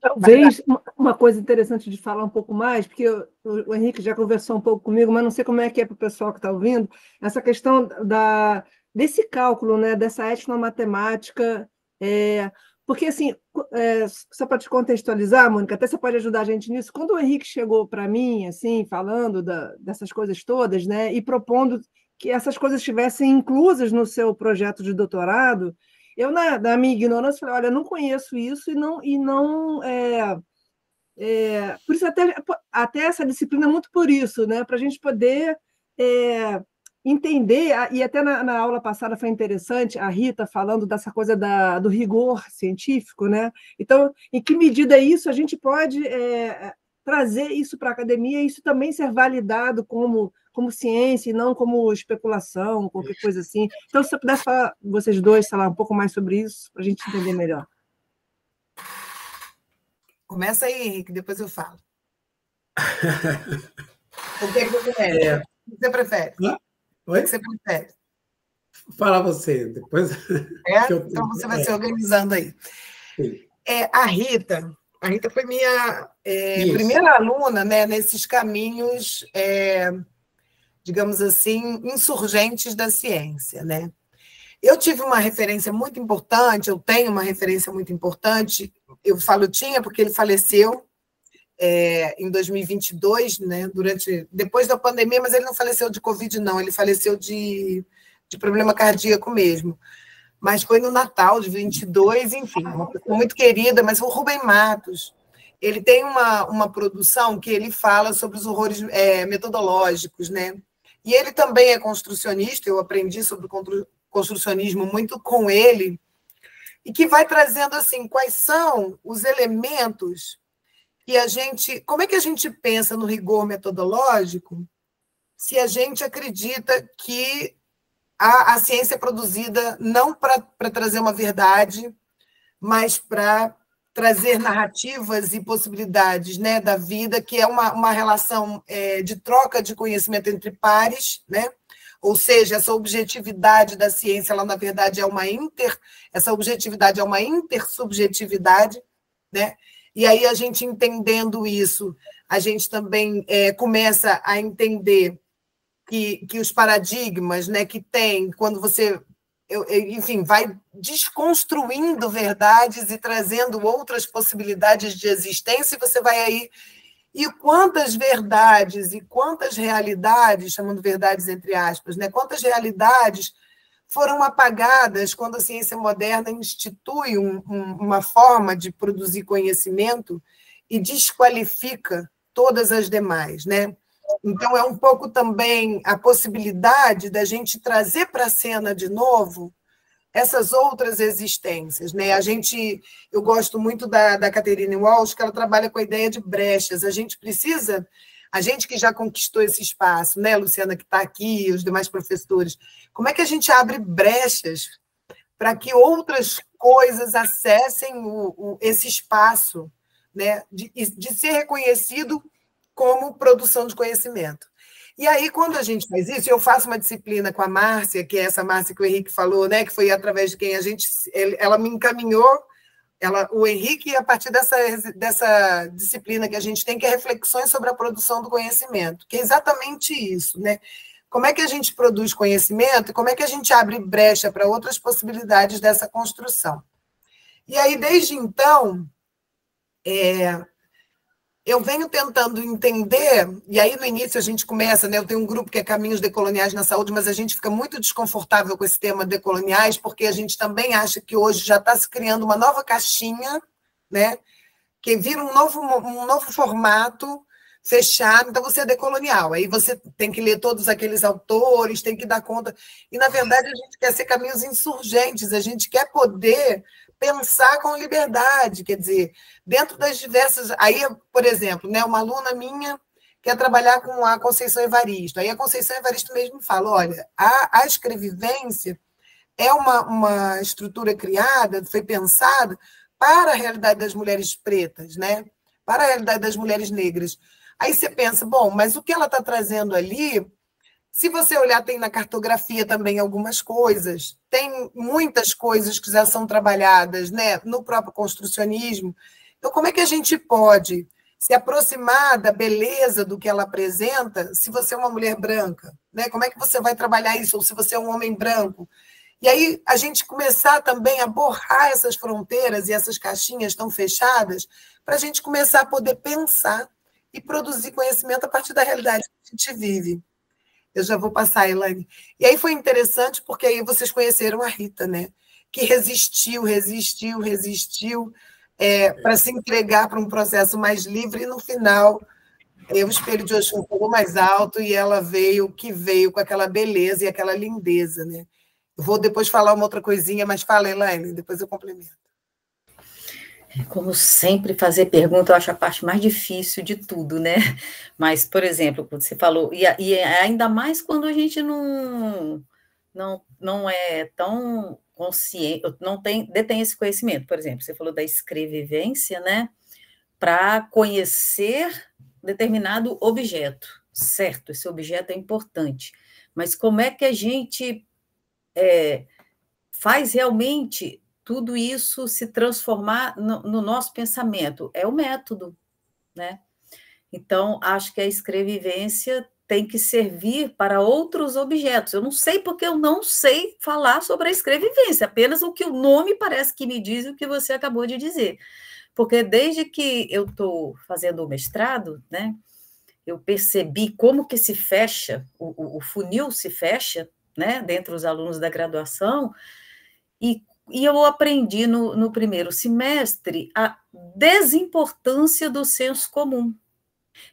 Talvez uma coisa interessante de falar um pouco mais, porque o Henrique já conversou um pouco comigo, mas não sei como é que é para o pessoal que está ouvindo, essa questão desse cálculo, né, dessa etnomatemática, porque, assim, só para te contextualizar, Mônica, até você pode ajudar a gente nisso, quando o Henrique chegou para mim, assim, falando dessas coisas todas, né, e propondo que essas coisas estivessem inclusas no seu projeto de doutorado, eu, na minha ignorância, falei, olha, eu não conheço isso e não por isso até essa disciplina é muito por isso, né? Para a gente poder entender, e até na aula passada foi interessante, a Rita falando dessa coisa do rigor científico, né? Então, em que medida isso a gente pode trazer isso para a academia e isso também ser validado como ciência e não como especulação, qualquer coisa assim. Então, se eu pudesse falar, vocês dois, falar um pouco mais sobre isso, para a gente entender melhor. Começa aí, Henrique, depois eu falo. O que você prefere? O que você prefere? Oi? O que você prefere? Fala você, depois... Então você vai se organizando aí. Sim. A Rita foi minha primeira aluna, né, nesses caminhos... digamos assim, insurgentes da ciência, né? Eu tive uma referência muito importante, eu tenho uma referência muito importante, eu falo tinha porque ele faleceu, em 2022, né, depois da pandemia, mas ele não faleceu de Covid, não, ele faleceu de problema cardíaco mesmo. Mas foi no Natal de 22, enfim, uma pessoa muito querida, mas o Rubem Matos, ele tem uma produção que ele fala sobre os horrores metodológicos, né? E ele também é construcionista, eu aprendi sobre o construcionismo muito com ele, e que vai trazendo assim, quais são os elementos que a gente... Como é que a gente pensa no rigor metodológico se a gente acredita que a ciência é produzida não para trazer uma verdade, mas para trazer narrativas e possibilidades, né, da vida, que é uma relação de troca de conhecimento entre pares, né? Ou seja, essa objetividade da ciência, ela, na verdade, essa objetividade é uma intersubjetividade, né? E aí, a gente entendendo isso, a gente também começa a entender que os paradigmas, né, que tem, quando você, enfim, vai desconstruindo verdades e trazendo outras possibilidades de existência, e você vai aí... E quantas verdades e quantas realidades, chamando verdades entre aspas, né, quantas realidades foram apagadas quando a ciência moderna institui uma forma de produzir conhecimento e desqualifica todas as demais, né? Então, é um pouco também a possibilidade da gente trazer para a cena de novo essas outras existências, né? Eu gosto muito da Catherine Walsh, que ela trabalha com a ideia de brechas. A gente que já conquistou esse espaço, né, Luciana, que está aqui, os demais professores, como é que a gente abre brechas para que outras coisas acessem esse espaço, né, de ser reconhecido como produção de conhecimento? E aí, quando a gente faz isso, eu faço uma disciplina com a Márcia, que é essa Márcia que o Henrique falou, né, que foi através de quem ela me encaminhou, o Henrique, a partir dessa disciplina que a gente tem, que é reflexões sobre a produção do conhecimento, que é exatamente isso, né? Como é que a gente produz conhecimento e como é que a gente abre brecha para outras possibilidades dessa construção. E aí, desde então, eu venho tentando entender, e aí no início a gente começa, né? Eu tenho um grupo que é Caminhos Decoloniais na Saúde, mas a gente fica muito desconfortável com esse tema decoloniais, porque a gente também acha que hoje já está se criando uma nova caixinha, né? Que vira um novo formato fechado, então você é decolonial, aí você tem que ler todos aqueles autores, tem que dar conta, e na verdade a gente quer ser caminhos insurgentes, a gente quer poder pensar com liberdade, quer dizer, dentro das diversas... Aí, por exemplo, né, uma aluna minha quer trabalhar com a Conceição Evaristo. Aí a Conceição Evaristo mesmo fala, olha, a escrevivência é uma estrutura criada, foi pensada para a realidade das mulheres pretas, né? Para a realidade das mulheres negras. Aí você pensa, bom, mas o que ela está trazendo ali... Se você olhar, tem na cartografia também algumas coisas, tem muitas coisas que já são trabalhadas, né, no próprio construcionismo. Então, como é que a gente pode se aproximar da beleza do que ela apresenta se você é uma mulher branca? Né? Como é que você vai trabalhar isso? Ou se você é um homem branco? E aí a gente começar também a borrar essas fronteiras e essas caixinhas tão fechadas para a gente começar a poder pensar e produzir conhecimento a partir da realidade que a gente vive. Eu já vou passar, Elaine. E aí foi interessante, porque aí vocês conheceram a Rita, né? Que resistiu para se entregar para um processo mais livre, e no final o espelho de Oxum ficou mais alto e ela veio com aquela beleza e aquela lindeza, né? Eu vou depois falar uma outra coisinha, mas fala, Elaine, depois eu complemento. Como sempre, fazer pergunta eu acho a parte mais difícil de tudo, né? Mas, por exemplo, quando você falou, e ainda mais quando a gente não é tão consciente, detém esse conhecimento. Por exemplo, você falou da escrevivência, né? Para conhecer determinado objeto, certo? Esse objeto é importante. Mas como é que a gente faz realmente tudo isso se transformar no nosso pensamento? É o método, né? Então, acho que a escrevivência tem que servir para outros objetos. Eu não sei porque eu não sei falar sobre a escrevivência, apenas o que o nome parece que me diz e o que você acabou de dizer. Porque desde que eu estou fazendo o mestrado, né, eu percebi como que se fecha, o funil se fecha, né, dentre os alunos da graduação, e eu aprendi no primeiro semestre a desimportância do senso comum.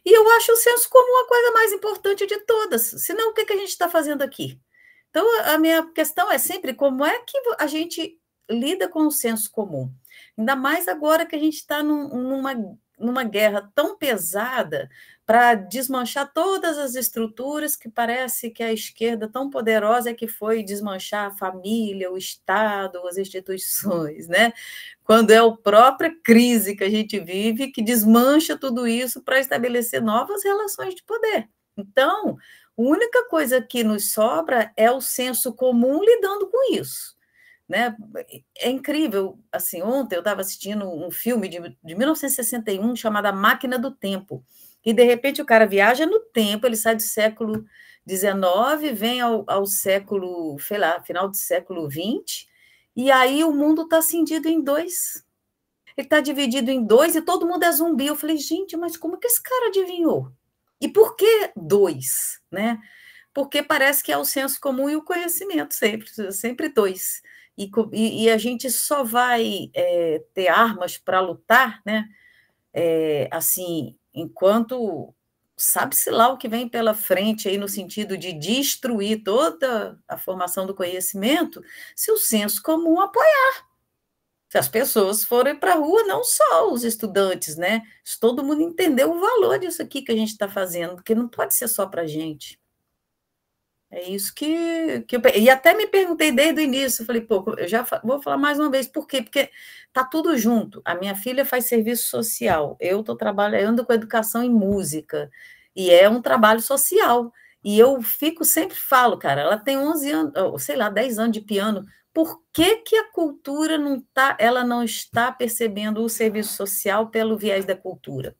E eu acho o senso comum a coisa mais importante de todas, senão o que a gente está fazendo aqui? Então, a minha questão é sempre como é que a gente lida com o senso comum, ainda mais agora que a gente está numa guerra tão pesada para desmanchar todas as estruturas que parece que a esquerda tão poderosa é que foi desmanchar a família, o Estado, as instituições, né? Quando é a própria crise que a gente vive que desmancha tudo isso para estabelecer novas relações de poder. Então, a única coisa que nos sobra é o senso comum lidando com isso. Né? É incrível, assim, ontem eu estava assistindo um filme de 1961 chamado A Máquina do Tempo, e de repente o cara viaja no tempo, ele sai do século XIX, vem ao século, sei lá, final do século XX, e aí o mundo está cindido em dois. Ele está dividido em dois e todo mundo é zumbi. Eu falei, gente, mas como que esse cara adivinhou? E por que dois? Né? Porque parece que é o senso comum e o conhecimento, sempre dois. E a gente só vai ter armas para lutar, né? Assim, enquanto sabe-se lá o que vem pela frente aí no sentido de destruir toda a formação do conhecimento, se o senso comum apoiar. Se as pessoas forem para a rua, não só os estudantes, né? Se todo mundo entender o valor disso aqui que a gente está fazendo, porque não pode ser só para a gente. É isso que eu... E até me perguntei desde o início, eu falei, pô, eu já vou falar mais uma vez, por quê? Porque está tudo junto. A minha filha faz serviço social, eu estou trabalhando com educação em música, e é um trabalho social. E eu sempre falo, cara, ela tem 11 anos, sei lá, 10 anos de piano, por que a cultura ela não está percebendo o serviço social pelo viés da cultura?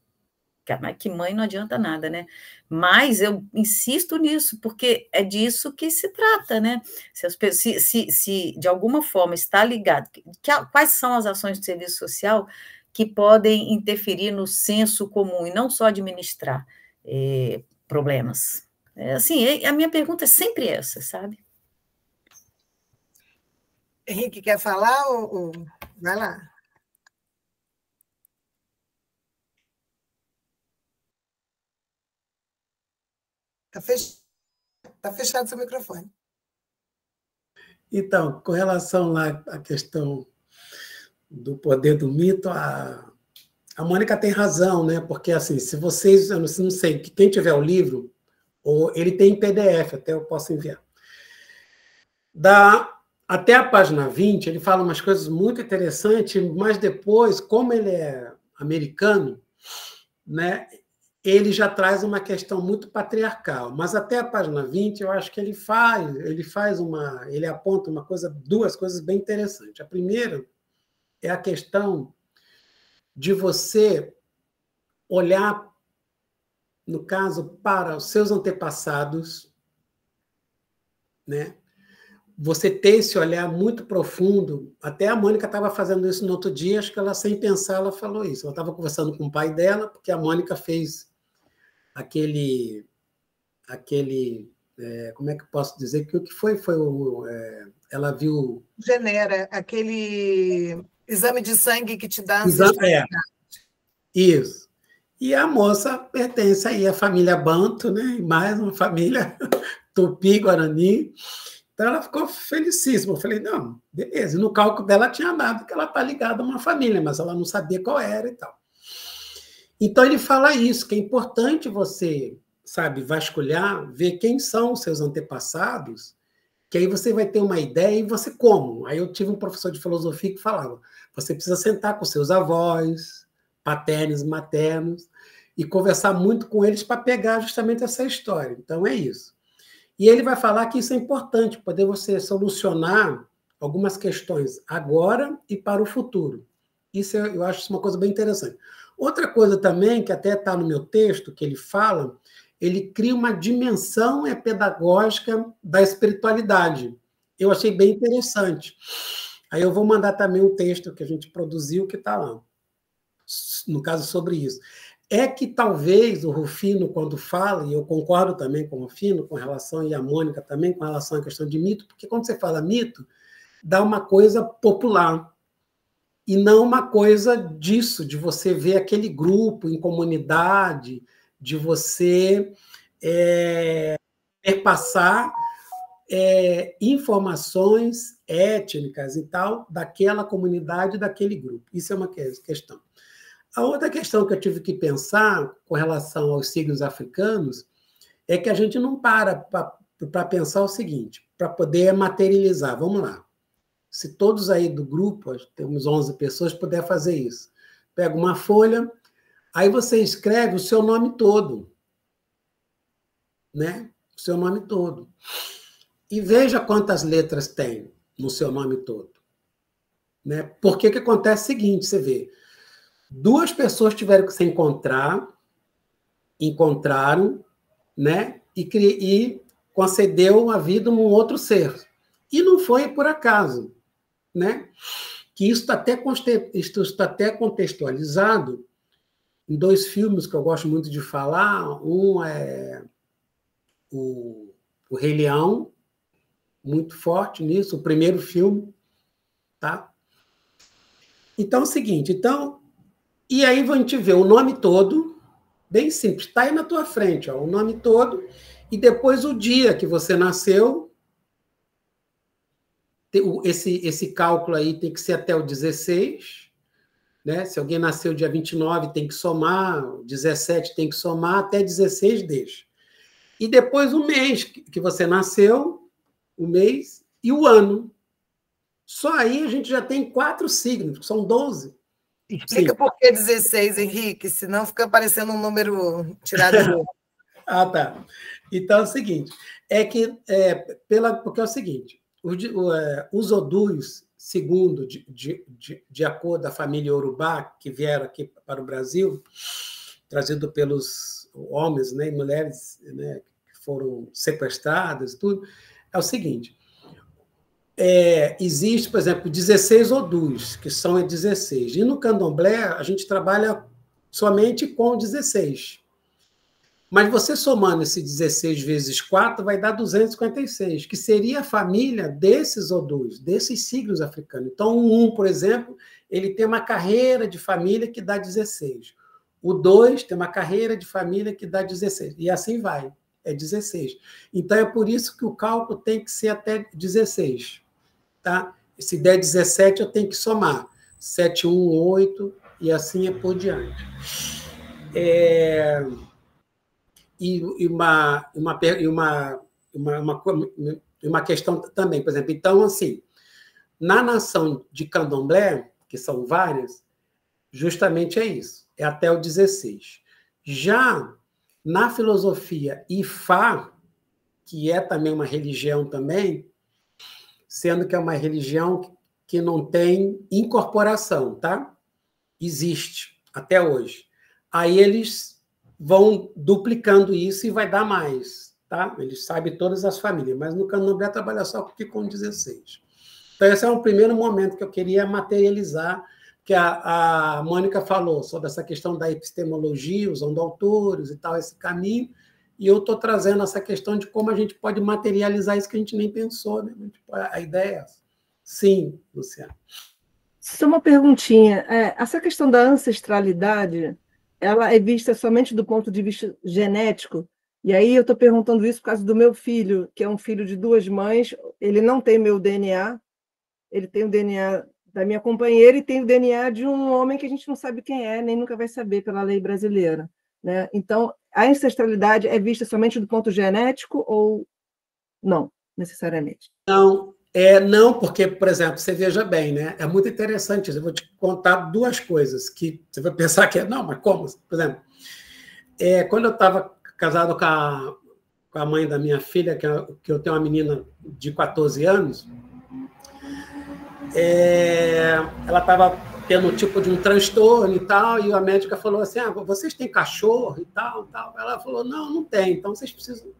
Mas que mãe não adianta nada, né? Mas eu insisto nisso, porque é disso que se trata, né? Se de alguma forma está ligado, quais são as ações de serviço social que podem interferir no senso comum e não só administrar problemas? Assim, a minha pergunta é sempre essa, sabe? Henrique, quer falar? Vai lá. Está fechado seu microfone. Então, com relação lá à questão do poder do mito, a Mônica tem razão, né? Porque, assim, se vocês, eu não sei, quem tiver o livro, ou ele tem em PDF, até eu posso enviar. Até a página 20, ele fala umas coisas muito interessantes, mas depois, como ele é americano, né? Ele já traz uma questão muito patriarcal, mas até a página 20 eu acho que ele aponta duas coisas bem interessantes. A primeira é a questão de você olhar, no caso, para os seus antepassados, né? Você ter esse olhar muito profundo. Até a Mônica estava fazendo isso no outro dia, acho que ela, sem pensar, ela falou isso. Ela estava conversando com o pai dela, porque a Mônica fez aquele como é que eu posso dizer? Que o que foi ela viu... Genera, aquele exame de sangue que te dá... Isso. E a moça pertence aí à família Banto, né? Mais uma família Tupi-Guarani. Então, ela ficou felicíssima. Eu falei, não, beleza. E no cálculo dela tinha dado que ela está ligada a uma família, mas ela não sabia qual era e tal. Então, ele fala isso, que é importante você, sabe, vasculhar, ver quem são os seus antepassados, que aí você vai ter uma ideia e você como. Aí eu tive um professor de filosofia que falava, você precisa sentar com seus avós, paternos, maternos, e conversar muito com eles para pegar justamente essa história. Então, é isso. E ele vai falar que isso é importante, poder você solucionar algumas questões agora e para o futuro. Isso eu acho uma coisa bem interessante. Outra coisa também, que até está no meu texto, que ele fala, ele cria uma dimensão pedagógica da espiritualidade. Eu achei bem interessante. Aí eu vou mandar também um texto que a gente produziu, que está lá. no caso, sobre isso. É que talvez o Rufino, quando fala, e eu concordo também com o Rufino, com relação, e a Mônica também, com relação à questão de mito, porque quando você fala mito, dá uma coisa popular, e não uma coisa disso, de você ver aquele grupo em comunidade, de você perpassar informações étnicas e tal, daquela comunidade, daquele grupo. Isso é uma questão. A outra questão que eu tive que pensar com relação aos signos africanos é que a gente não para pensar o seguinte, para poder materializar. Vamos lá. Se todos aí do grupo, temos 11 pessoas, puder fazer isso. Pega uma folha, aí você escreve o seu nome todo. Né? O seu nome todo. E veja quantas letras tem no seu nome todo. Né? Porque que acontece o seguinte, você vê, 2 pessoas tiveram que se encontraram, né? E concedeu a vida a um outro ser. E não foi por acaso, né? Que isso está até contextualizado em 2 filmes que eu gosto muito de falar. Um é o Rei Leão, muito forte nisso, o primeiro filme, tá? Então é o seguinte, e aí a gente vê o nome todo, bem simples, está aí na tua frente, ó, o nome todo, e depois o dia que você nasceu, esse cálculo aí tem que ser até o 16, né? Se alguém nasceu dia 29, tem que somar, 17 tem que somar, até 16 deixa. E depois o mês que você nasceu, o mês e o ano. Só aí a gente já tem 4 signos, que são 12. Explica por que 16, Henrique, senão fica parecendo um número tirado do... Ah, tá. Então é o seguinte, porque é o seguinte, os Odus, segundo, de acordo da família Yorubá, que vieram aqui para o Brasil, trazido pelos homens, né, e mulheres, né, que foram sequestradas e tudo, é o seguinte, existe, por exemplo, 16 Odus, que são 16, e no Candomblé a gente trabalha somente com 16. Mas você somando esse 16 vezes 4 vai dar 256, que seria a família desses Odus, desses signos africanos. Então, o 1, por exemplo, ele tem uma carreira de família que dá 16. O 2 tem uma carreira de família que dá 16. E assim vai, é 16. Então, é por isso que o cálculo tem que ser até 16. Tá? Se der 17, eu tenho que somar. 7, 1, 8, e assim é por diante. E uma questão também, por exemplo, então, assim, na nação de Candomblé, que são várias, justamente é isso, é até o 16. Já na filosofia Ifá, que é também uma religião também, sendo que é uma religião que não tem incorporação, tá? Existe, até hoje. Aí eles vão duplicando isso e vai dar mais, tá? Eles sabem todas as famílias, mas no Candomblé trabalha só com 16. Então, esse é um primeiro momento que eu queria materializar, que a Mônica falou sobre essa questão da epistemologia, usando autores e tal, esse caminho, e eu estou trazendo essa questão de como a gente pode materializar isso que a gente nem pensou, né? A ideia é essa. Sim, Luciana. Só uma perguntinha. Essa questão da ancestralidade, ela é vista somente do ponto de vista genético? E aí eu estou perguntando isso por causa do meu filho, que é um filho de 2 mães, ele não tem meu DNA, ele tem o DNA da minha companheira e tem o DNA de um homem que a gente não sabe quem é, nem nunca vai saber pela lei brasileira, né? Então, a ancestralidade é vista somente do ponto genético ou não, necessariamente? Não, porque, por exemplo, você veja bem, né? É muito interessante isso. Eu vou te contar 2 coisas que você vai pensar que não, mas como? Por exemplo, quando eu estava casado com a mãe da minha filha, que eu tenho uma menina de 14 anos, ela estava tendo um tipo de um transtorno e tal, e a médica falou assim, vocês têm cachorro e tal, tal. Ela falou, não tem, então vocês precisam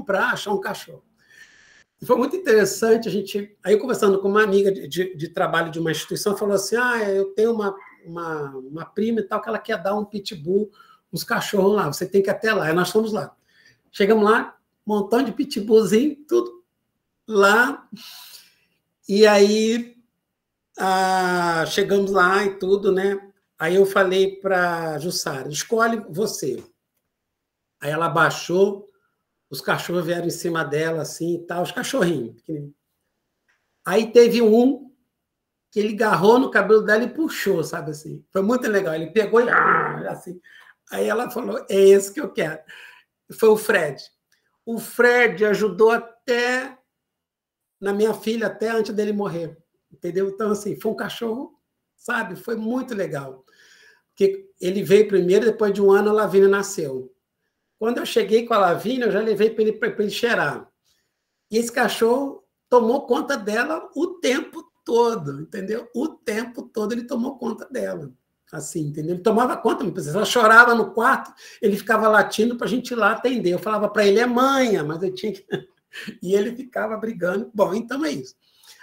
achar um cachorro. E foi muito interessante, aí conversando com uma amiga de trabalho de uma instituição, falou assim, eu tenho uma prima e tal, que ela quer dar um pitbull, uns cachorros lá, você tem que ir até lá. Aí nós fomos lá. Chegamos lá, um montão de pitbullzinho, tudo lá. E aí, chegamos lá e tudo, né? Aí eu falei para Jussara, escolhe você. Aí ela baixou, os cachorros vieram em cima dela, assim, e tal, os cachorrinhos. Aí teve um que ele agarrou no cabelo dela e puxou, sabe assim? Foi muito legal. Ele pegou e assim. Aí ela falou, é esse que eu quero. Foi o Fred. O Fred ajudou até na minha filha, até antes dele morrer. Entendeu? Então, assim, foi um cachorro, sabe? Foi muito legal. Porque ele veio primeiro, depois de um ano a Lavínia nasceu. Quando eu cheguei com a Lavínia, eu já levei para ele cheirar. E esse cachorro tomou conta dela o tempo todo, entendeu? O tempo todo ele tomou conta dela. Assim, entendeu? Ele tomava conta, ela chorava no quarto, ele ficava latindo para a gente ir lá atender. Eu falava para ele, é manha, mas eu tinha que... E ele ficava brigando. Bom, então é isso.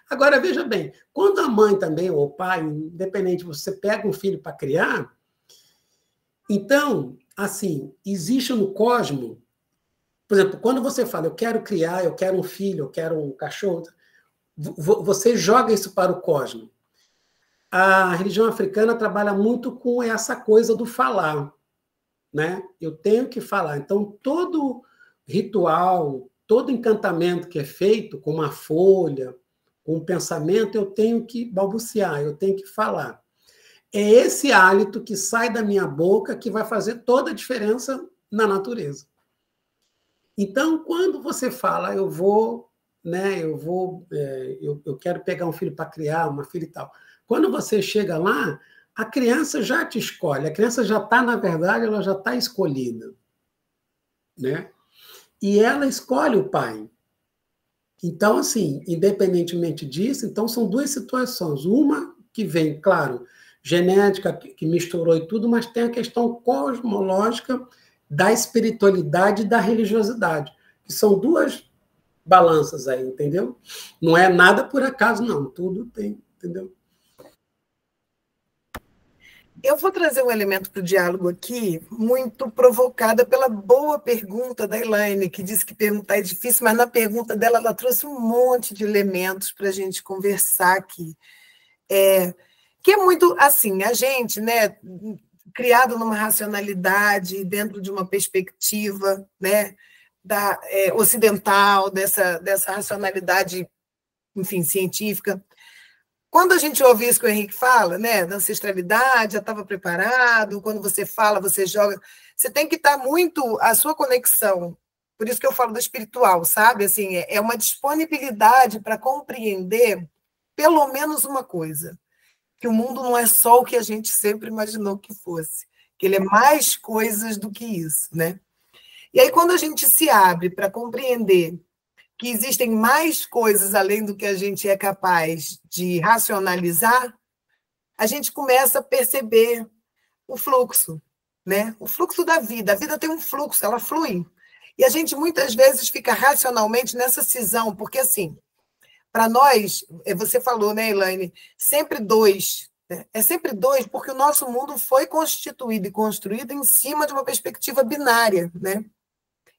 Agora, veja bem, quando a mãe também, ou o pai, independente, você pega um filho para criar, então, assim, existe no cosmos, por exemplo, quando você fala, eu quero criar, eu quero um filho, eu quero um cachorro, você joga isso para o cosmos. A religião africana trabalha muito com essa coisa do falar, né? Eu tenho que falar. Então, todo ritual, todo encantamento que é feito com uma folha, com um pensamento, eu tenho que balbuciar, eu tenho que falar. É esse hálito que sai da minha boca que vai fazer toda a diferença na natureza. Então, quando você fala, eu vou, né, eu quero pegar um filho para criar, uma filha e tal. Quando você chega lá, a criança já te escolhe, a criança já está, na verdade, ela já está escolhida, né? E ela escolhe o pai. Então, assim, independentemente disso, então são duas situações. Uma que vem, claro, genética, que misturou e tudo, mas tem a questão cosmológica da espiritualidade e da religiosidade, que são duas balanças aí, entendeu? Não é nada por acaso, não. Tudo tem, entendeu? Eu vou trazer um elemento para o diálogo aqui, muito provocada pela boa pergunta da Elaine, que disse que perguntar é difícil, mas na pergunta dela ela trouxe um monte de elementos para a gente conversar aqui. Que é muito assim, a gente, né, criado numa racionalidade, dentro de uma perspectiva, né, ocidental, dessa racionalidade, enfim, científica. Quando a gente ouve isso que o Henrique fala, né, da ancestralidade, já estava preparado, quando você fala, você joga, você tem que estar muito, a sua conexão, por isso que eu falo do espiritual, sabe? Assim, é uma disponibilidade para compreender pelo menos uma coisa, que o mundo não é só o que a gente sempre imaginou que fosse, que ele é mais coisas do que isso, né? E aí, quando a gente se abre para compreender que existem mais coisas além do que a gente é capaz de racionalizar, a gente começa a perceber o fluxo, né? O fluxo da vida. A vida tem um fluxo, ela flui. E a gente muitas vezes fica racionalmente nessa cisão, porque assim, para nós, você falou, né, Elaine, sempre dois. Né? É sempre dois, porque o nosso mundo foi constituído e construído em cima de uma perspectiva binária, né?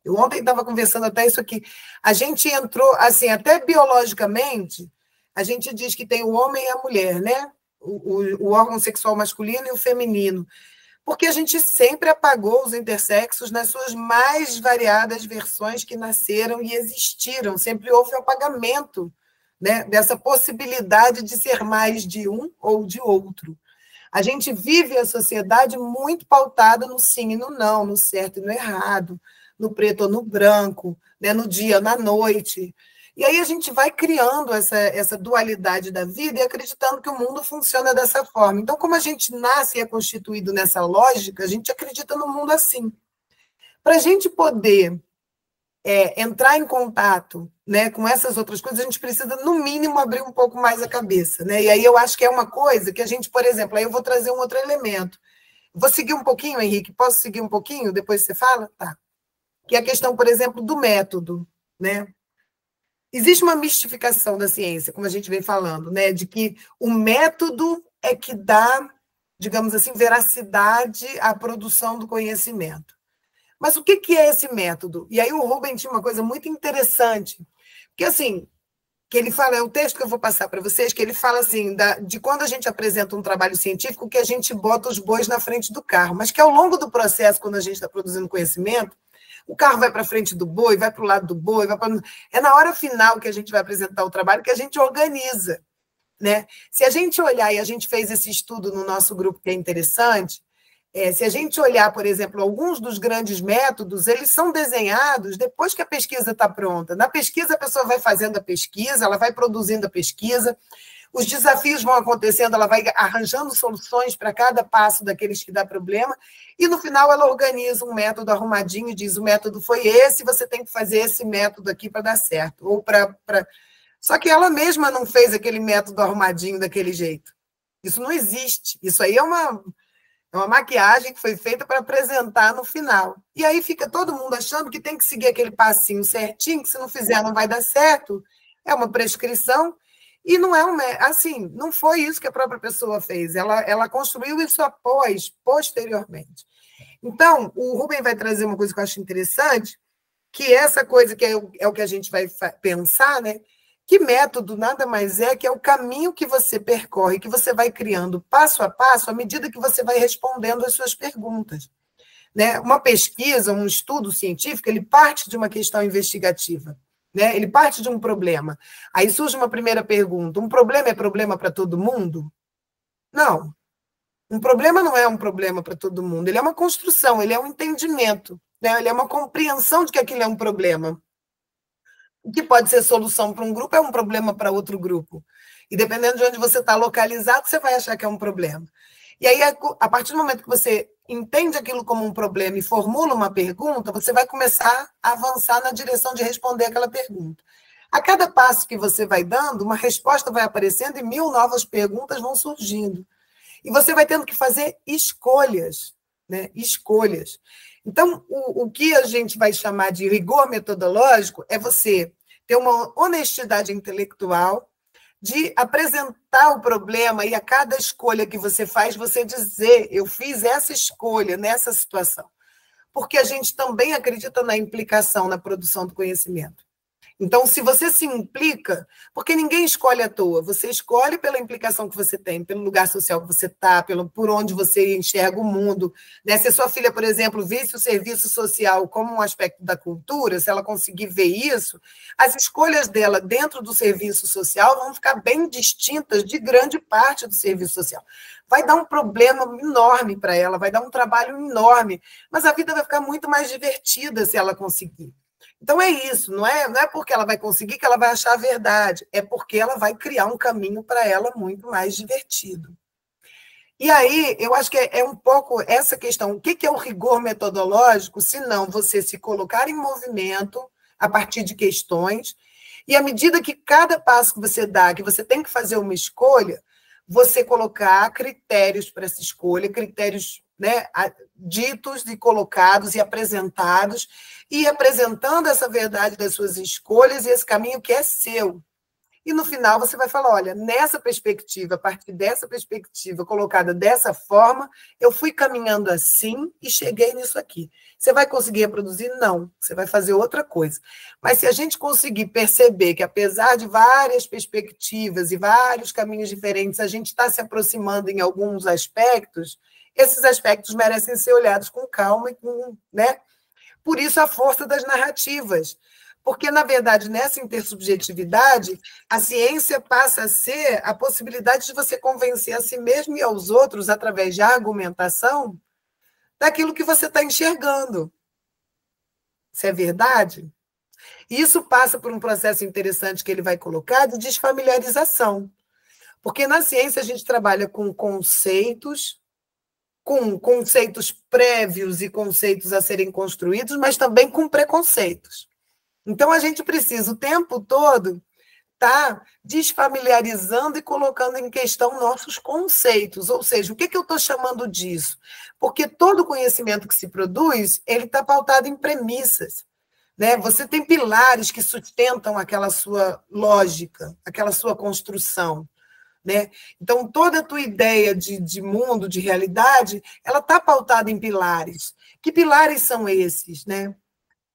Eu ontem estava conversando até isso aqui. A gente entrou, assim, até biologicamente, a gente diz que tem o homem e a mulher, né? O órgão sexual masculino e o feminino. Porque a gente sempre apagou os intersexos nas suas mais variadas versões que nasceram e existiram. Sempre houve um apagamento, né, dessa possibilidade de ser mais de um ou de outro. A gente vive a sociedade muito pautada no sim e no não, no certo e no errado, no preto ou no branco, né, no dia ou na noite. E aí a gente vai criando essa dualidade da vida e acreditando que o mundo funciona dessa forma. Então, como a gente nasce e é constituído nessa lógica, a gente acredita no mundo assim. Para a gente poder entrar em contato, né, com essas outras coisas, a gente precisa, no mínimo, abrir um pouco mais a cabeça. Né? E aí eu acho que é uma coisa que a gente, por exemplo, aí eu vou trazer um outro elemento. Vou seguir um pouquinho, Henrique? Posso seguir um pouquinho? Depois você fala? Tá. Que é a questão, por exemplo, do método, né? Existe uma mistificação da ciência, como a gente vem falando, né? De que o método é que dá digamos assim, veracidade à produção do conhecimento. Mas o que é esse método? E aí o Rubem tinha uma coisa muito interessante, que assim, que ele fala, é o texto que eu vou passar para vocês, que ele fala assim, de quando a gente apresenta um trabalho científico, que a gente bota os bois na frente do carro, mas que ao longo do processo, quando a gente está produzindo conhecimento, o carro vai para frente do boi, vai para o lado do boi, é na hora final que a gente vai apresentar o trabalho que a gente organiza, né? Se a gente olhar, e a gente fez esse estudo no nosso grupo, que é interessante, se a gente olhar, por exemplo, alguns dos grandes métodos, eles são desenhados depois que a pesquisa está pronta. Na pesquisa, a pessoa vai fazendo a pesquisa, ela vai produzindo a pesquisa, os desafios vão acontecendo, ela vai arranjando soluções para cada passo daqueles que dá problema, e no final ela organiza um método arrumadinho e diz, o método foi esse, você tem que fazer esse método aqui para dar certo. Só que ela mesma não fez aquele método arrumadinho daquele jeito. Isso não existe. Isso aí é uma maquiagem que foi feita para apresentar no final. E aí fica todo mundo achando que tem que seguir aquele passinho certinho, que se não fizer não vai dar certo. É uma prescrição. E não assim, não foi isso que a própria pessoa fez. Ela construiu isso posteriormente. Então, o Rubem vai trazer uma coisa que eu acho interessante, que essa coisa que é o que a gente vai pensar, né? Que método nada mais é que é o caminho que você percorre, que você vai criando passo a passo, à medida que você vai respondendo às suas perguntas. Né? Uma pesquisa, um estudo científico, ele parte de uma questão investigativa. Né? Ele parte de um problema. Aí surge uma primeira pergunta: um problema é problema para todo mundo? Não. Um problema não é um problema para todo mundo. Ele é uma construção, ele é um entendimento, né? Ele é uma compreensão de que aquilo é um problema. O que pode ser solução para um grupo é um problema para outro grupo. E dependendo de onde você está localizado, você vai achar que é um problema. E aí, a partir do momento que você entende aquilo como um problema e formula uma pergunta, você vai começar a avançar na direção de responder aquela pergunta. A cada passo que você vai dando, uma resposta vai aparecendo e 1000 novas perguntas vão surgindo. E você vai tendo que fazer escolhas, né? Escolhas. Então, o que a gente vai chamar de rigor metodológico é você ter uma honestidade intelectual de apresentar o problema e a cada escolha que você faz, você dizer, eu fiz essa escolha nessa situação. Porque a gente também acredita na implicação na produção do conhecimento. Então, se você se implica, porque ninguém escolhe à toa, você escolhe pela implicação que você tem, pelo lugar social que você está, por onde você enxerga o mundo. Né? Se a sua filha, por exemplo, visse o serviço social como um aspecto da cultura, se ela conseguir ver isso, as escolhas dela dentro do serviço social vão ficar bem distintas de grande parte do serviço social. Vai dar um problema enorme para ela, vai dar um trabalho enorme, mas a vida vai ficar muito mais divertida se ela conseguir. Então, é isso, não é porque ela vai conseguir que ela vai achar a verdade, é porque ela vai criar um caminho para ela muito mais divertido. E aí, eu acho que é um pouco essa questão, o que é o rigor metodológico, se não você se colocar em movimento a partir de questões, e à medida que cada passo que você dá, que você tem que fazer uma escolha, você colocar critérios para essa escolha, critérios, né, ditos e colocados e apresentados, e apresentando essa verdade das suas escolhas e esse caminho que é seu. E no final você vai falar, olha, nessa perspectiva, a partir dessa perspectiva, colocada dessa forma, eu fui caminhando assim e cheguei nisso aqui. Você vai conseguir reproduzir? Não, você vai fazer outra coisa. Mas se a gente conseguir perceber que, apesar de várias perspectivas e vários caminhos diferentes, a gente está se aproximando em alguns aspectos, esses aspectos merecem ser olhados com calma e com, né? Por isso a força das narrativas. Porque, na verdade, nessa intersubjetividade, a ciência passa a ser a possibilidade de você convencer a si mesmo e aos outros, através de argumentação, daquilo que você está enxergando. Isso é verdade? Isso passa por um processo interessante que ele vai colocar de desfamiliarização. Porque na ciência a gente trabalha com conceitos prévios e conceitos a serem construídos, mas também com preconceitos. Então, a gente precisa, o tempo todo, estar desfamiliarizando e colocando em questão nossos conceitos. Ou seja, o que eu estou chamando disso? Porque todo conhecimento que se produz, ele está pautado em premissas. Né? Você tem pilares que sustentam aquela sua lógica, aquela sua construção. né? Então, toda a tua ideia de mundo, de realidade, ela está pautada em pilares. Que pilares são esses, né?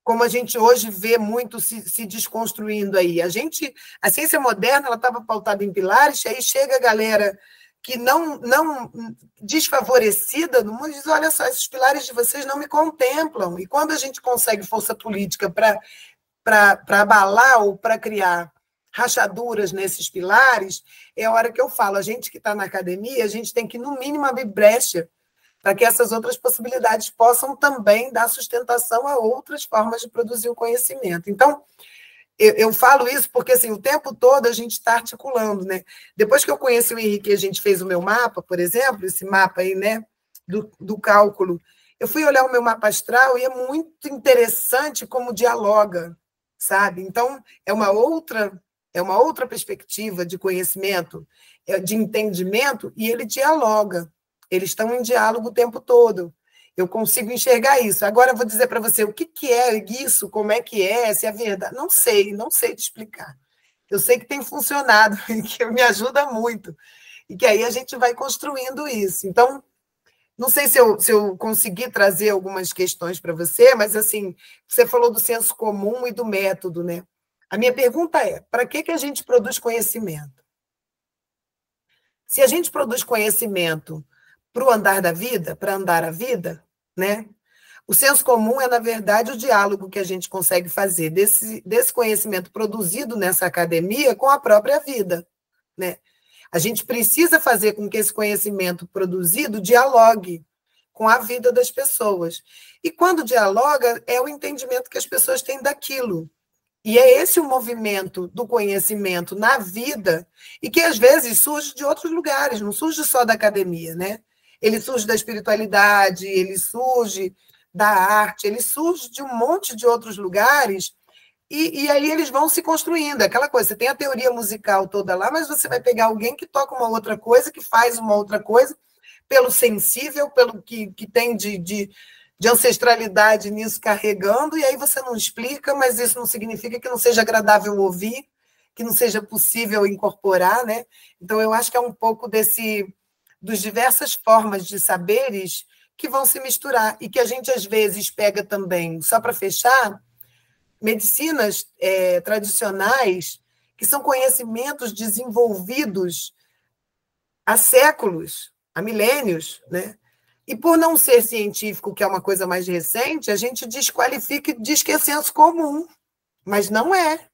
Como a gente hoje vê muito se desconstruindo aí. A ciência moderna ela estava pautada em pilares, aí chega a galera que não desfavorecida no mundo e diz, olha só, esses pilares de vocês não me contemplam. E quando a gente consegue força política para abalar ou para criar rachaduras nesses pilares, é a hora que eu falo, a gente que está na academia, a gente tem que, no mínimo, abrir brecha para que essas outras possibilidades possam também dar sustentação a outras formas de produzir o conhecimento. Então, eu falo isso porque, assim, o tempo todo a gente está articulando, né? Depois que eu conheci o Henrique e a gente fez o meu mapa, por exemplo, esse mapa aí, né, do cálculo, eu fui olhar o meu mapa astral e é muito interessante como dialoga, sabe? Então, é uma outra perspectiva de conhecimento, de entendimento, e ele dialoga. Eles estão em diálogo o tempo todo. Eu consigo enxergar isso. Agora eu vou dizer para você o que é isso, como é que é, se é verdade. Não sei te explicar. Eu sei que tem funcionado e que me ajuda muito. E que aí a gente vai construindo isso. Então, não sei se eu consegui trazer algumas questões para você, mas assim, você falou do senso comum e do método, né? A minha pergunta é, para que a gente produz conhecimento? Se a gente produz conhecimento para o andar da vida, para andar a vida, né? O senso comum é, na verdade, o diálogo que a gente consegue fazer desse conhecimento produzido nessa academia com a própria vida, né? A gente precisa fazer com que esse conhecimento produzido dialogue com a vida das pessoas. E quando dialoga, é o entendimento que as pessoas têm daquilo. E é esse o movimento do conhecimento na vida, e que às vezes surge de outros lugares, não surge só da academia, né? Ele surge da espiritualidade, ele surge da arte, ele surge de um monte de outros lugares, e aí eles vão se construindo. Aquela coisa, você tem a teoria musical toda lá, mas você vai pegar alguém que toca uma outra coisa, que faz uma outra coisa, pelo sensível, pelo que tem de ancestralidade nisso carregando, e aí você não explica, mas isso não significa que não seja agradável ouvir, que não seja possível incorporar, né? Então, eu acho que é um pouco dos diversas formas de saberes que vão se misturar, e que a gente, às vezes, pega também, só para fechar, medicinas tradicionais, que são conhecimentos desenvolvidos há séculos, há milênios, né? E por não ser científico, que é uma coisa mais recente, a gente desqualifica e diz que é senso comum, mas não é.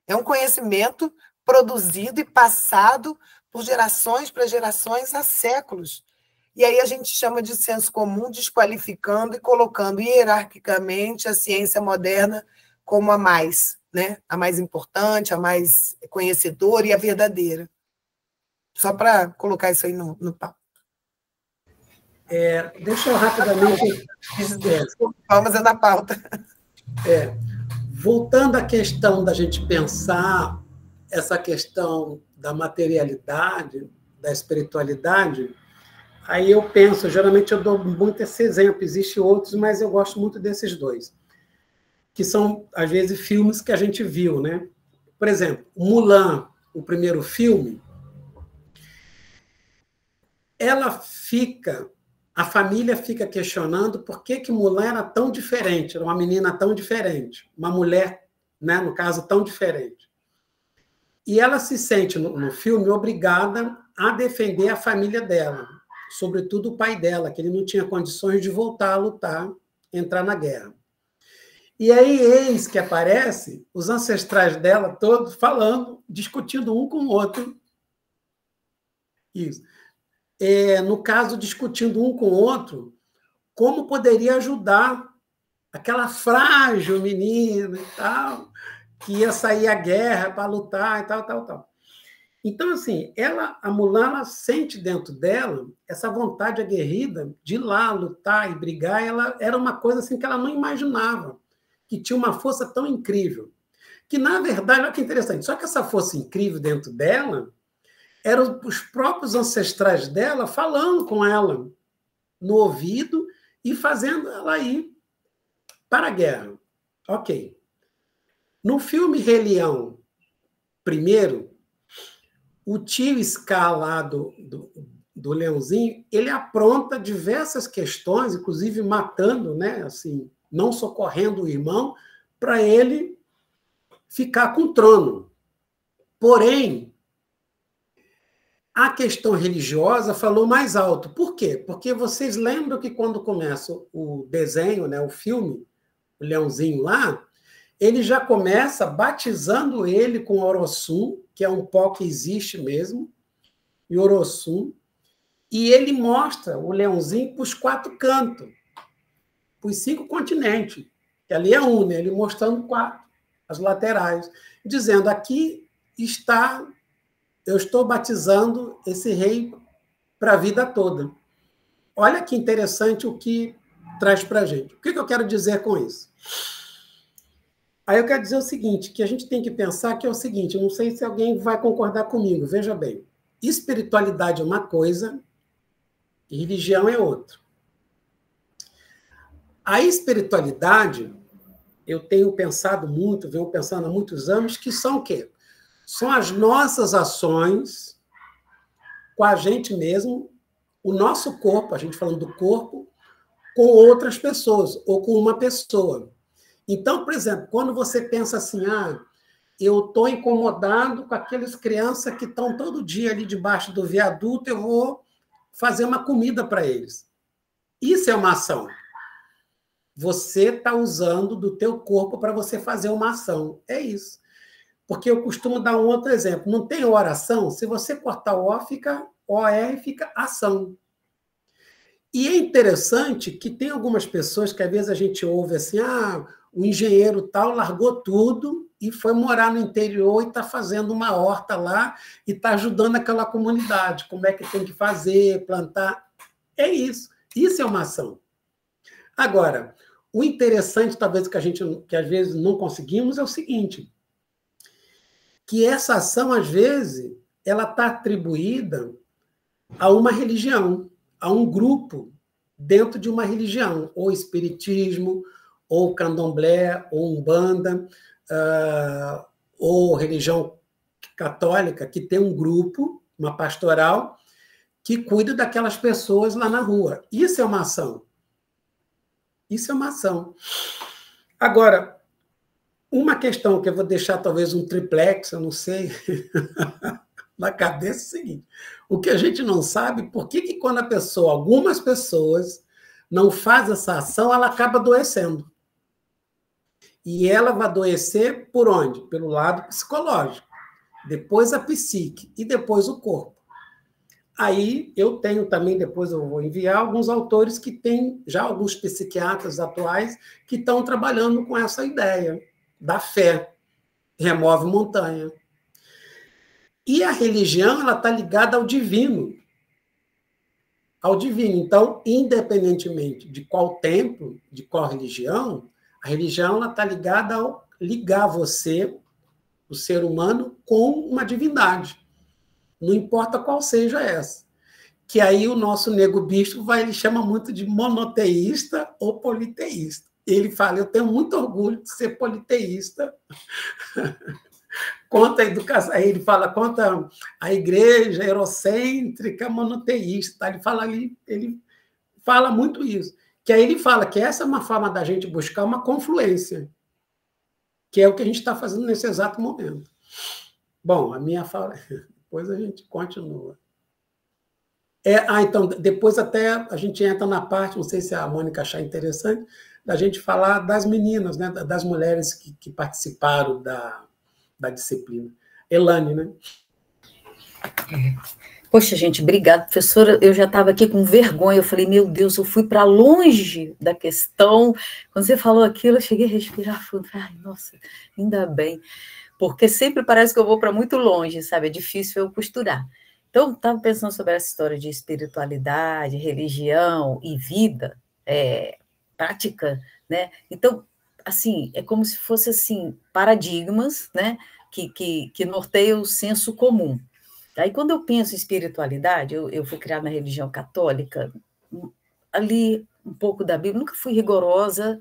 É um conhecimento produzido e passado por gerações para gerações há séculos. E aí a gente chama de senso comum, desqualificando e colocando hierarquicamente a ciência moderna como a mais, né? A mais importante, a mais conhecedora e a verdadeira. Só para colocar isso aí no papo. Deixa eu rapidamente... Vamos na pauta. Voltando à questão da gente pensar essa questão da materialidade, da espiritualidade, aí eu penso, geralmente eu dou muito esse exemplo, existem outros, mas eu gosto muito desses dois, que são, às vezes, filmes que a gente viu, né? Por exemplo, Mulan, o primeiro filme, a família fica questionando por que Mulan era tão diferente, era uma menina tão diferente, uma mulher, né, no caso, tão diferente. E ela se sente, no filme, obrigada a defender a família dela, sobretudo o pai dela, que ele não tinha condições de voltar a lutar, entrar na guerra. E aí, eis que aparece os ancestrais dela todos falando, discutindo um com o outro. Isso. No caso, discutindo um com o outro, como poderia ajudar aquela frágil menina e tal, que ia sair à guerra para lutar e tal. Então, assim, a Mulan, ela sente dentro dela essa vontade aguerrida de ir lá lutar e brigar. Ela era uma coisa assim que ela não imaginava, que tinha uma força tão incrível. Que, na verdade, olha que interessante, só que essa força incrível dentro dela eram os próprios ancestrais dela falando com ela no ouvido e fazendo ela ir para a guerra. Ok. No filme Rei Leão, primeiro, o tio Scar lá do Leãozinho, ele apronta diversas questões, inclusive matando, né, assim, não socorrendo o irmão, para ele ficar com o trono. Porém, a questão religiosa falou mais alto. Por quê? Porque vocês lembram que quando começa o desenho, né, o filme, o Leãozinho lá, ele já começa batizando ele com Orosun, que é um pó que existe mesmo, e Orosun, e ele mostra o leãozinho para os 4 cantos, para os 5 continentes, que ali é um, né? Ele mostrando 4, as laterais, dizendo, aqui está, eu estou batizando esse rei para a vida toda. Olha que interessante o que traz para a gente. O que eu quero dizer com isso? Aí eu quero dizer o seguinte, que a gente tem que pensar que é o seguinte, não sei se alguém vai concordar comigo, veja bem, espiritualidade é uma coisa e religião é outra. A espiritualidade, eu tenho pensado muito, venho pensando há muitos anos, que são o quê? São as nossas ações com a gente mesmo, o nosso corpo, a gente falando do corpo, com outras pessoas, ou com uma pessoa. Então, por exemplo, quando você pensa assim, eu estou incomodado com aquelas crianças que estão todo dia ali debaixo do viaduto, eu vou fazer uma comida para eles. Isso é uma ação. Você está usando do teu corpo para você fazer uma ação. É isso. Porque eu costumo dar um outro exemplo. Não tem oração? Se você cortar o O, fica OR, fica ação. E é interessante que tem algumas pessoas que às vezes a gente ouve assim, o engenheiro tal largou tudo e foi morar no interior e está fazendo uma horta lá e está ajudando aquela comunidade. Como é que tem que fazer, plantar? É isso. Isso é uma ação. Agora, o interessante, talvez, que às vezes não conseguimos, é o seguinte, que essa ação, às vezes, ela está atribuída a uma religião, a um grupo dentro de uma religião, ou espiritismo, ou candomblé, ou umbanda, ou religião católica, que tem um grupo, uma pastoral, que cuida daquelas pessoas lá na rua. Isso é uma ação. Isso é uma ação. Agora, uma questão que eu vou deixar talvez um triplex, eu não sei, na cabeça é o seguinte, o que a gente não sabe, por que quando algumas pessoas não fazem essa ação, ela acaba adoecendo. E ela vai adoecer por onde? Pelo lado psicológico. Depois a psique e depois o corpo. Aí eu tenho também, depois eu vou enviar, alguns autores que têm, já alguns psiquiatras atuais, que estão trabalhando com essa ideia da fé. Remove montanha. E a religião, ela está ligada ao divino. Ao divino. Então, independentemente de qual templo, de qual religião, a religião está ligada ao ligar você, o ser humano, com uma divindade. Não importa qual seja essa. Que aí o nosso nego bispo ele chama muito de monoteísta ou politeísta. Ele fala, eu tenho muito orgulho de ser politeísta. Conta a educação, aí ele fala, conta a igreja eurocêntrica monoteísta. Tá? Ele fala muito isso. Que aí ele fala que essa é uma forma da gente buscar uma confluência, que é o que a gente está fazendo nesse exato momento. Bom, a minha fala... Depois a gente continua. Então, depois até a gente entra na parte, não sei se a Mônica achar interessante, da gente falar das meninas, né, das mulheres que participaram da disciplina. Elane, né? Poxa, gente, obrigada, professora. Eu já estava aqui com vergonha. Eu falei, meu Deus, eu fui para longe da questão. Quando você falou aquilo, eu cheguei a respirar fundo. Ai, nossa, ainda bem. Porque sempre parece que eu vou para muito longe, sabe? É difícil eu costurar. Então, estava pensando sobre essa história de espiritualidade, religião e vida, prática, né? Então, assim, é como se fosse, assim, paradigmas, né? Que norteiam o senso comum. Aí, quando eu penso em espiritualidade, eu fui criada na religião católica, ali um pouco da Bíblia, nunca fui rigorosa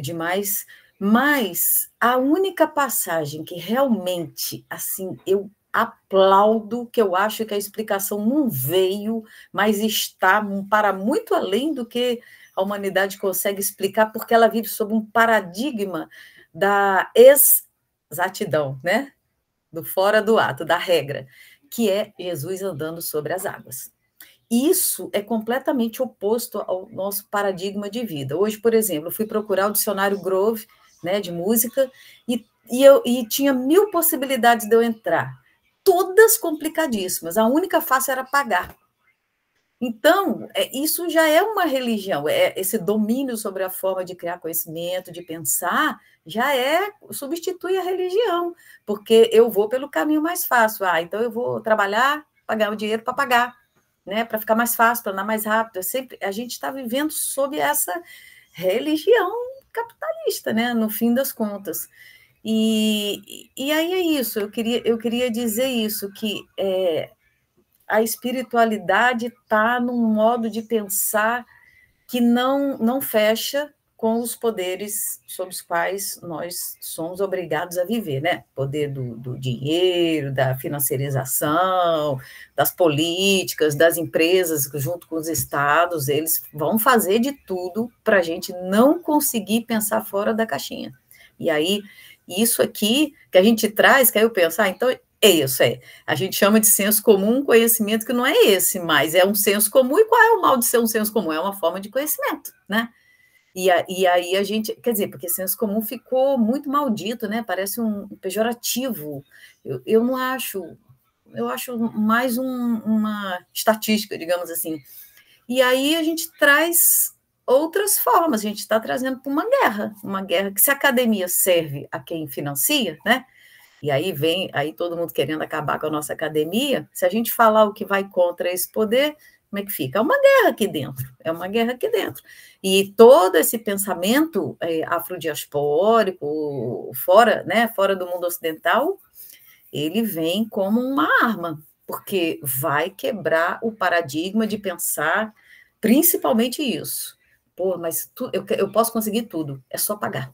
demais, mas a única passagem que realmente, assim, eu aplaudo, que eu acho que a explicação não veio, mas está para muito além do que a humanidade consegue explicar, porque ela vive sob um paradigma da exatidão, né? Do fora do ato, da regra, que é Jesus andando sobre as águas. Isso é completamente oposto ao nosso paradigma de vida. Hoje, por exemplo, eu fui procurar o dicionário Grove, né, de música, e tinha 1000 possibilidades de eu entrar, todas complicadíssimas. A única fácil era pagar. Então, isso já é uma religião, esse domínio sobre a forma de criar conhecimento, de pensar, substitui a religião, porque eu vou pelo caminho mais fácil. Então eu vou trabalhar, pagar o dinheiro para pagar, né, para ficar mais fácil, para andar mais rápido. A gente está vivendo sob essa religião capitalista, né, no fim das contas. E aí é isso, eu queria dizer isso, que a espiritualidade está num modo de pensar que não fecha com os poderes sob os quais nós somos obrigados a viver, né? Poder do dinheiro, da financiarização, das políticas, das empresas, junto com os estados, eles vão fazer de tudo para a gente não conseguir pensar fora da caixinha. E aí, isso aqui que a gente traz, que aí eu penso, então é isso, a gente chama de senso comum um conhecimento que não é esse, mas é um senso comum, e qual é o mal de ser um senso comum? É uma forma de conhecimento, né? E aí a gente, quer dizer, porque senso comum ficou muito maldito, né? Parece um pejorativo. Eu não acho, eu acho mais uma estatística, digamos assim. E aí a gente traz outras formas, a gente está trazendo para uma guerra que, se a academia serve a quem financia, né? E aí vem todo mundo querendo acabar com a nossa academia, se a gente falar o que vai contra esse poder, como é que fica? É uma guerra aqui dentro, E todo esse pensamento afrodiaspórico, fora do mundo ocidental, ele vem como uma arma, porque vai quebrar o paradigma de pensar principalmente isso. Pô, mas eu posso conseguir tudo, é só pagar.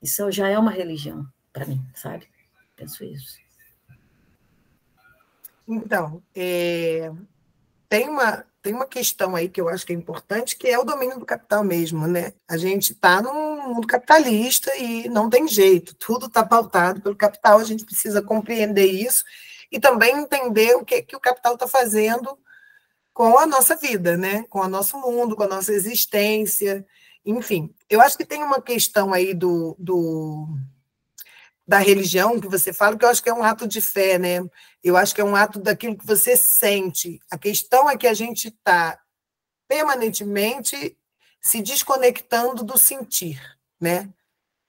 Isso já é uma religião para mim, sabe? Penso isso. Então, tem uma questão aí que eu acho que é importante, que é o domínio do capital mesmo, né? A gente está num mundo capitalista e não tem jeito, tudo está pautado pelo capital, a gente precisa compreender isso e também entender o que o capital está fazendo com a nossa vida, né? Com o nosso mundo, com a nossa existência, enfim. Eu acho que tem uma questão aí da religião que você fala, que eu acho que é um ato de fé, né? Eu acho que é um ato daquilo que você sente. A questão é que a gente está permanentemente se desconectando do sentir, né?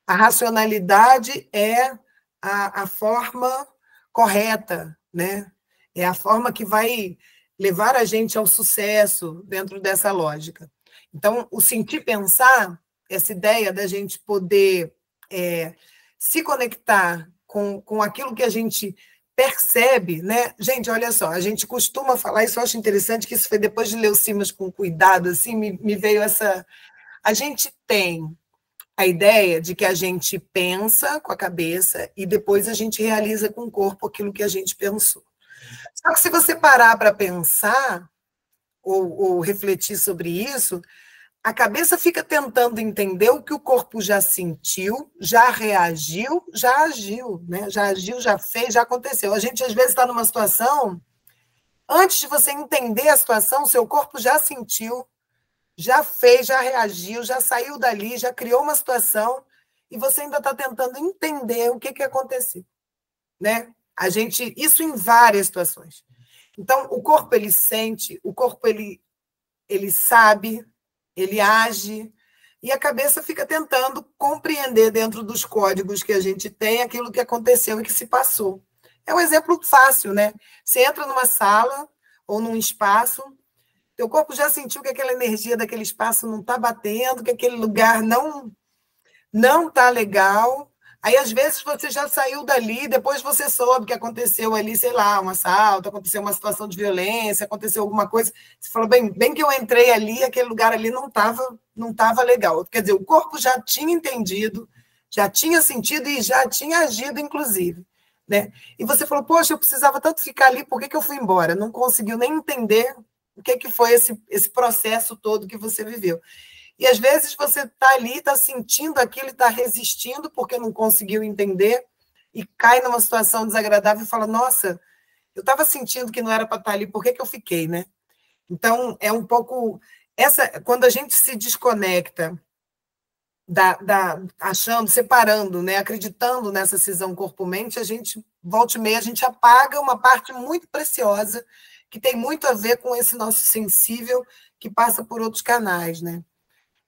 A racionalidade é a forma correta, né? É a forma que vai levar a gente ao sucesso dentro dessa lógica. Então, o sentir pensar, essa ideia da gente poder se conectar com aquilo que a gente percebe, né? Gente, olha só, a gente costuma falar, isso eu acho interessante, que isso foi depois de ler o Simas com cuidado, assim, me veio essa... A gente tem a ideia de que a gente pensa com a cabeça e depois a gente realiza com o corpo aquilo que a gente pensou. Só que se você parar para pensar ou refletir sobre isso, a cabeça fica tentando entender o que o corpo já sentiu, já reagiu, já agiu, né? Já agiu, já fez, já aconteceu. A gente, às vezes, está numa situação, antes de você entender a situação, seu corpo já sentiu, já fez, já reagiu, já saiu dali, já criou uma situação, e você ainda está tentando entender o que aconteceu, né? Isso em várias situações. Então, o corpo, ele sente, o corpo, ele sabe, ele age, e a cabeça fica tentando compreender dentro dos códigos que a gente tem aquilo que aconteceu e que se passou. É um exemplo fácil, né? Você entra numa sala ou num espaço, teu corpo já sentiu que aquela energia daquele espaço não está batendo, que aquele lugar não está legal. Aí, às vezes, você já saiu dali, depois você soube que aconteceu ali, sei lá, um assalto, aconteceu uma situação de violência, aconteceu alguma coisa. Você falou, bem que eu entrei ali, aquele lugar ali não estava legal. Quer dizer, o corpo já tinha entendido, já tinha sentido e já tinha agido, inclusive, né? E você falou, poxa, eu precisava tanto ficar ali, por que que eu fui embora? Não conseguiu nem entender o que foi esse processo todo que você viveu. E, às vezes, você está ali, está sentindo aquilo e está resistindo porque não conseguiu entender e cai numa situação desagradável e fala, nossa, eu estava sentindo que não era para estar ali, por que que eu fiquei, né? Então, é um pouco... quando a gente se desconecta achando, separando, né, acreditando nessa cisão corpo-mente, a gente, volta e meia, a gente apaga uma parte muito preciosa que tem muito a ver com esse nosso sensível que passa por outros canais, né?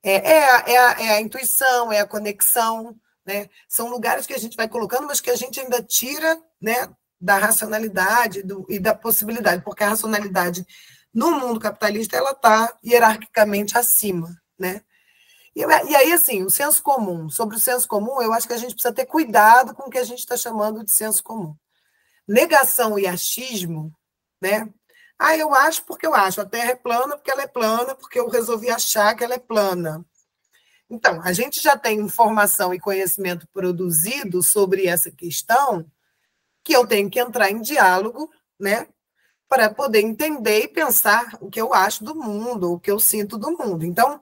É a intuição, é a conexão, né? São lugares que a gente vai colocando, mas que a gente ainda tira, né, da racionalidade e da possibilidade, porque a racionalidade no mundo capitalista ela está hierarquicamente acima, né? E aí, assim, o senso comum, sobre o senso comum, eu acho que a gente precisa ter cuidado com o que a gente está chamando de senso comum. Negação e achismo, né? Ah, eu acho porque eu acho, a Terra é plana porque ela é plana, porque eu resolvi achar que ela é plana. Então, a gente já tem informação e conhecimento produzido sobre essa questão que eu tenho que entrar em diálogo, né, para poder entender e pensar o que eu acho do mundo, o que eu sinto do mundo. Então,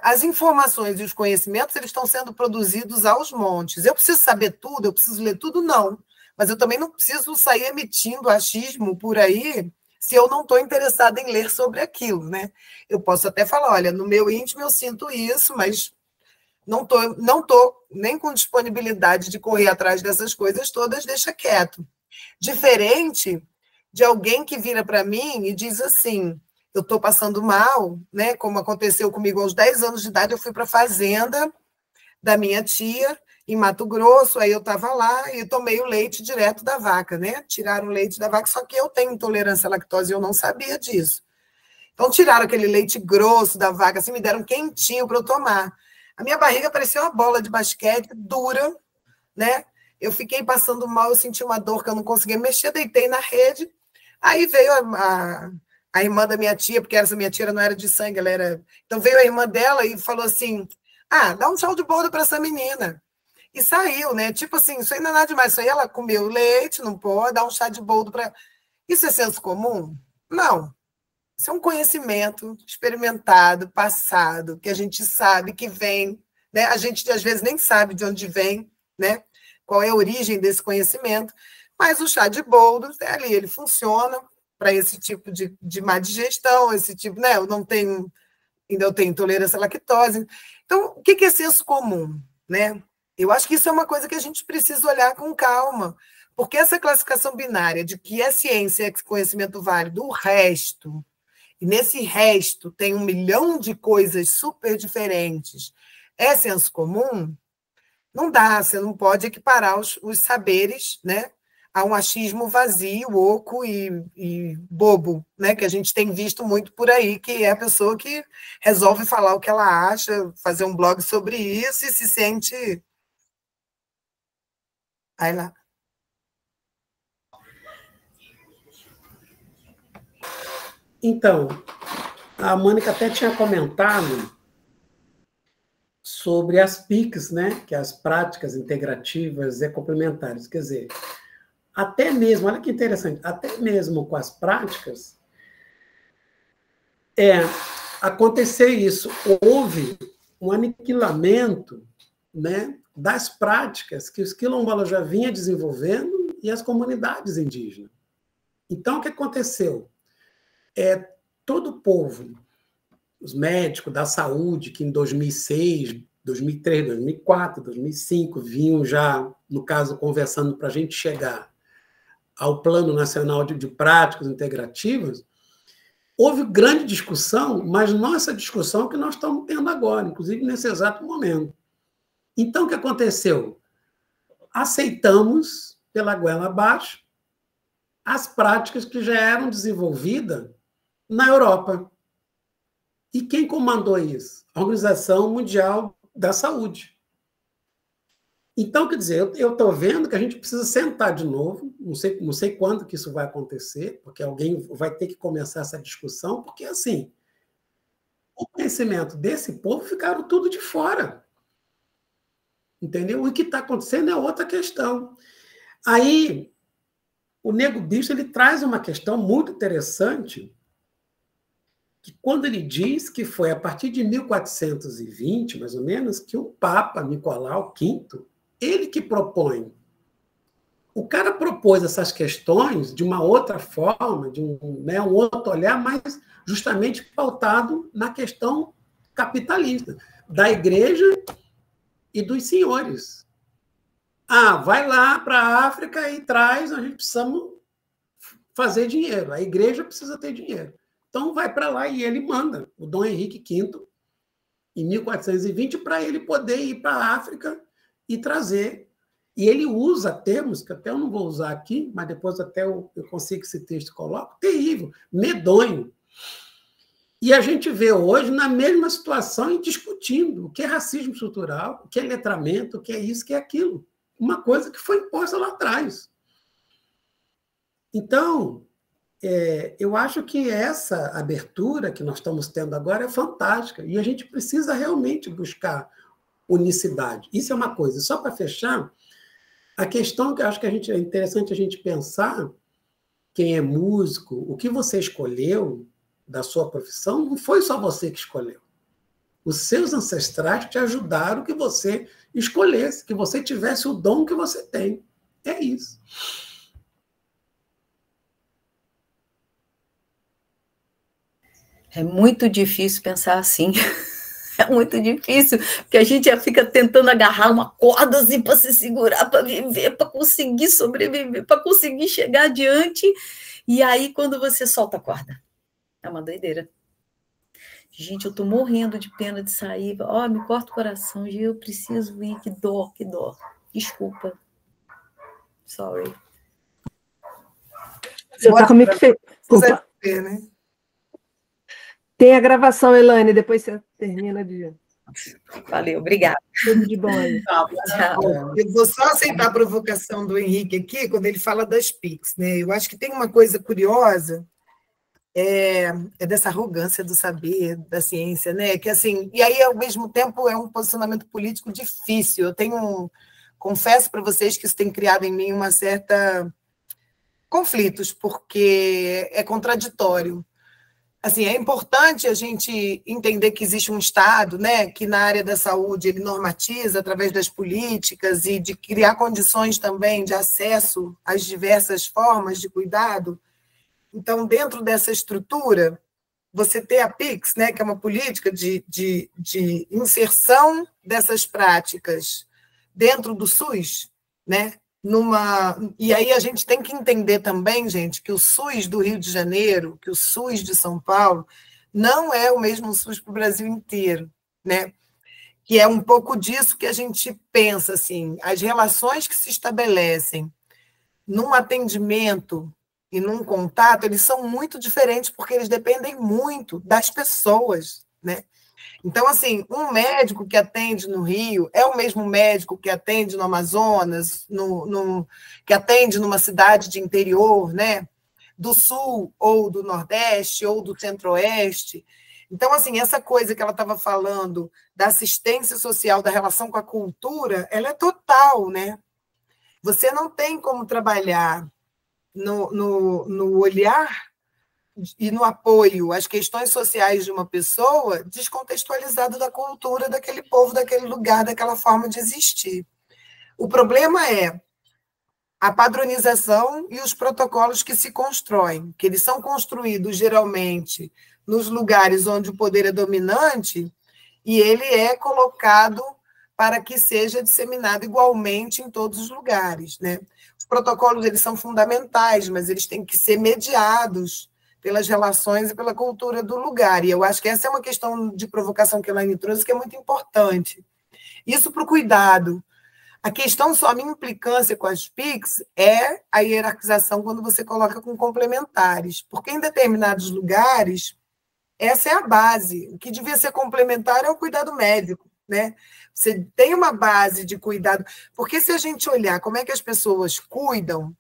as informações e os conhecimentos eles estão sendo produzidos aos montes. Eu preciso saber tudo, eu preciso ler tudo? Não. Mas eu também não preciso sair emitindo achismo por aí se eu não estou interessada em ler sobre aquilo, né? Eu posso até falar, olha, no meu íntimo eu sinto isso, mas não tô nem com disponibilidade de correr atrás dessas coisas todas, deixa quieto. Diferente de alguém que vira para mim e diz assim, eu estou passando mal, né? Como aconteceu comigo aos 10 anos de idade, eu fui para a fazenda da minha tia, em Mato Grosso, aí eu estava lá e tomei o leite direto da vaca, né? Tiraram o leite da vaca, só que eu tenho intolerância à lactose e eu não sabia disso. Então, tiraram aquele leite grosso da vaca, assim, me deram quentinho para eu tomar. A minha barriga parecia uma bola de basquete, dura, né? Eu fiquei passando mal, eu senti uma dor que eu não conseguia mexer, deitei na rede, aí veio a irmã da minha tia, porque essa minha tia não era de sangue, ela era... Então, veio a irmã dela e falou assim, dá um chá de boldo para essa menina. E saiu, né? Tipo assim, isso aí não é nada demais. Isso aí ela comeu leite, não pode, dar um chá de boldo para... Isso é senso comum? Não. Isso é um conhecimento experimentado, passado, que a gente sabe que vem, né? A gente, às vezes, nem sabe de onde vem, né? Qual é a origem desse conhecimento, mas o chá de boldo, ali, ele funciona para esse tipo de má digestão, esse tipo, né? Eu tenho intolerância à lactose. Então, o que é senso comum, né? Eu acho que isso é uma coisa que a gente precisa olhar com calma, porque essa classificação binária de que é ciência, é conhecimento válido, o resto, e nesse resto tem 1 milhão de coisas super diferentes, é senso comum, não dá, você não pode equiparar os saberes, né, a um achismo vazio, oco e bobo, né, que a gente tem visto muito por aí, que é a pessoa que resolve falar o que ela acha, fazer um blog sobre isso e se sente... Vai lá. Então, a Mônica até tinha comentado sobre as PICs, né? Que é as práticas integrativas e complementares. Quer dizer, até mesmo, olha que interessante, até mesmo com as práticas, acontecer isso. Houve um aniquilamento, né, das práticas que os quilombolas já vinham desenvolvendo e as comunidades indígenas. Então, o que aconteceu? Todo o povo, os médicos da saúde, que em 2006, 2003, 2004, 2005, vinham já, no caso, conversando para a gente chegar ao Plano Nacional de Práticas Integrativas, houve grande discussão, mas nossa discussão é o que nós estamos tendo agora, inclusive nesse exato momento. Então, o que aconteceu? Aceitamos, pela goela abaixo, as práticas que já eram desenvolvidas na Europa. E quem comandou isso? A Organização Mundial da Saúde. Então, quer dizer, eu estou vendo que a gente precisa sentar de novo, não sei quando que isso vai acontecer, porque alguém vai ter que começar essa discussão, porque, assim, o conhecimento desse povo ficaram tudo de fora. Entendeu? O que está acontecendo é outra questão. Aí, o Nego Bicho ele traz uma questão muito interessante, que quando ele diz que foi a partir de 1420, mais ou menos, que o Papa Nicolau V, ele que propõe. O cara propôs essas questões de uma outra forma, de um outro olhar, mas justamente pautado na questão capitalista, da igreja e dos senhores. Vai lá para a África e traz, a gente precisa fazer dinheiro, a igreja precisa ter dinheiro. Então vai para lá e ele manda o Dom Henrique V, em 1420, para ele poder ir para a África e trazer. E ele usa termos, que até eu não vou usar aqui, mas depois até eu consigo esse texto e coloco, terrível, medonho. E a gente vê hoje na mesma situação e discutindo o que é racismo estrutural, o que é letramento, o que é isso, o que é aquilo. Uma coisa que foi imposta lá atrás. Então, eu acho que essa abertura que nós estamos tendo agora é fantástica e a gente precisa realmente buscar unicidade. Isso é uma coisa. Só para fechar, a questão que eu acho que é interessante a gente pensar, quem é músico, o que você escolheu da sua profissão, não foi só você que escolheu. Os seus ancestrais te ajudaram que você escolhesse, que você tivesse o dom que você tem. É isso. É muito difícil pensar assim. É muito difícil, porque a gente já fica tentando agarrar uma corda assim para se segurar, para viver, para conseguir sobreviver, para conseguir chegar adiante. E aí, quando você solta a corda, é uma doideira. Gente, eu estou morrendo de pena de sair. Me corta o coração, Gil, eu preciso ir, que dó, que dó. Desculpa. Sorry. Você está comigo feio. Né? Tem a gravação, Elaine, depois você termina de... Valeu, obrigada. Tudo de bom aí. Tchau. Eu vou só aceitar a provocação do Henrique aqui, quando ele fala das PICs, né? Eu acho que tem uma coisa curiosa, é dessa arrogância do saber, da ciência, né? Que assim, e aí, ao mesmo tempo, é um posicionamento político difícil. Confesso para vocês que isso tem criado em mim uma certa conflitos, porque é contraditório. Assim, é importante a gente entender que existe um Estado, né, que na área da saúde ele normatiza através das políticas e de criar condições também de acesso às diversas formas de cuidado. Então, dentro dessa estrutura, você ter a PICS, né, que é uma política de inserção dessas práticas dentro do SUS, né? E aí a gente tem que entender também, gente, que o SUS do Rio de Janeiro, que o SUS de São Paulo, não é o mesmo SUS para o Brasil inteiro, né? Que é um pouco disso que a gente pensa, assim, as relações que se estabelecem num atendimento e num contato, eles são muito diferentes porque eles dependem muito das pessoas, né? Então, assim, um médico que atende no Rio é o mesmo médico que atende no Amazonas, que atende numa cidade de interior, né? Do Sul, ou do Nordeste, ou do Centro-Oeste. Então, assim, essa coisa que ela estava falando da assistência social, da relação com a cultura, ela é total, né? Você não tem como trabalhar no olhar e no apoio às questões sociais de uma pessoa descontextualizado da cultura daquele povo, daquele lugar, daquela forma de existir. O problema é a padronização e os protocolos que se constroem, que eles são construídos geralmente nos lugares onde o poder é dominante e ele é colocado para que seja disseminado igualmente em todos os lugares, né? Os protocolos eles são fundamentais, mas eles têm que ser mediados pelas relações e pela cultura do lugar. E eu acho que essa é uma questão de provocação que a Elaine trouxe, que é muito importante. Isso para o cuidado. A questão só, a minha implicância com as PICs é a hierarquização quando você coloca com complementares, porque em determinados lugares, essa é a base. O que devia ser complementar é o cuidado médico, né? Você tem uma base de cuidado, porque se a gente olhar como é que as pessoas cuidam,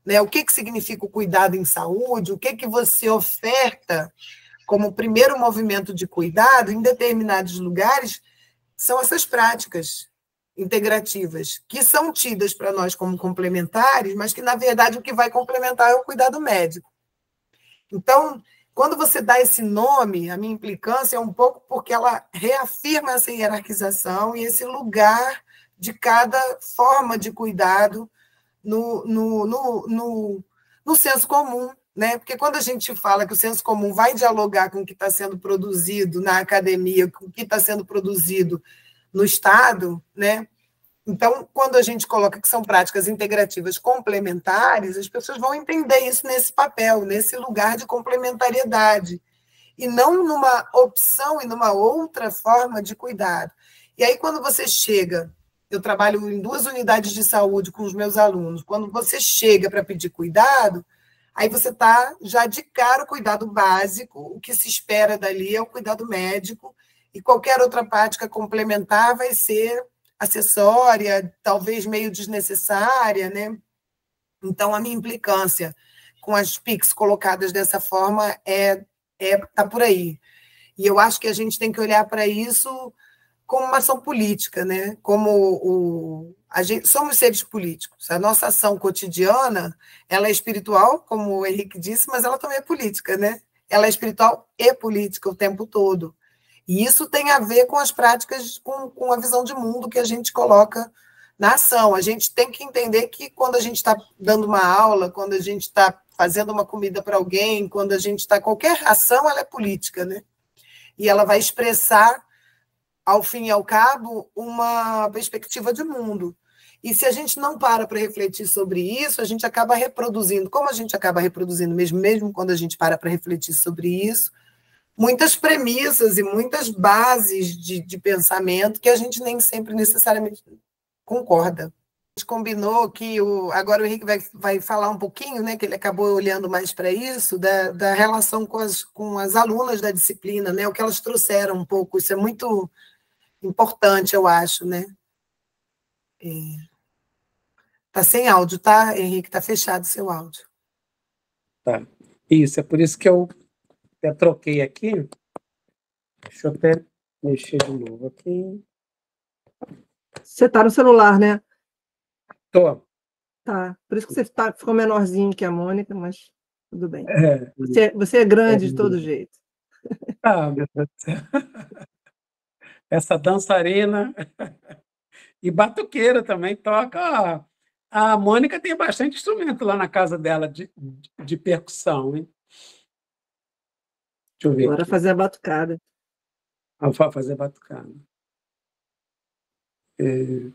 né? O que significa o cuidado em saúde, o que você oferta como primeiro movimento de cuidado em determinados lugares, são essas práticas, integrativas, que são tidas para nós como complementares, mas que, na verdade, o que vai complementar é o cuidado médico. Então, quando você dá esse nome, a minha implicância é um pouco porque ela reafirma essa hierarquização e esse lugar de cada forma de cuidado no senso comum, né? Porque quando a gente fala que o senso comum vai dialogar com o que está sendo produzido na academia, com o que está sendo produzido no Estado, né? Então, quando a gente coloca que são práticas integrativas complementares, as pessoas vão entender isso nesse papel, nesse lugar de complementariedade, e não numa opção e numa outra forma de cuidado. E aí, quando você chega, eu trabalho em 2 unidades de saúde com os meus alunos, quando você chega para pedir cuidado, aí você está já de cara o cuidado básico, o que se espera dali é o cuidado médico, e qualquer outra prática complementar vai ser acessória, talvez meio desnecessária, né? Então, a minha implicância com as PICs colocadas dessa forma tá por aí. E eu acho que a gente tem que olhar para isso como uma ação política, né? Somos seres políticos. A nossa ação cotidiana, ela é espiritual, como o Henrique disse, mas ela também é política, né? Ela é espiritual e política o tempo todo. E isso tem a ver com as práticas, com a visão de mundo que a gente coloca na ação. A gente tem que entender que quando a gente está dando uma aula, quando a gente está fazendo uma comida para alguém, quando a gente está... Qualquer ação, ela é política, né? E ela vai expressar, ao fim e ao cabo, uma perspectiva de mundo. E se a gente não para refletir sobre isso, a gente acaba reproduzindo, como a gente acaba reproduzindo mesmo quando a gente para refletir sobre isso, muitas premissas e muitas bases de pensamento que a gente nem sempre necessariamente concorda. A gente combinou que agora o Henrique vai falar um pouquinho, né, que ele acabou olhando mais para isso, da relação com as alunas da disciplina, né, o que elas trouxeram um pouco. Isso é muito importante, eu acho, né? Tá sem áudio, tá, Henrique? Tá fechado o seu áudio. Tá. Isso, é por isso que eu até troquei aqui. Deixa eu até mexer de novo aqui. Você está no celular, né? Tô. Tá. Por isso que você ficou menorzinho que a Mônica, mas tudo bem. É. Você é grande de todo jeito. Ah, meu Deus do céu. Essa dançarina e batuqueira também toca. A Mônica tem bastante instrumento lá na casa dela de percussão, hein? Deixa eu ver. Bora aqui. fazer a batucada. Vou fazer a batucada. Você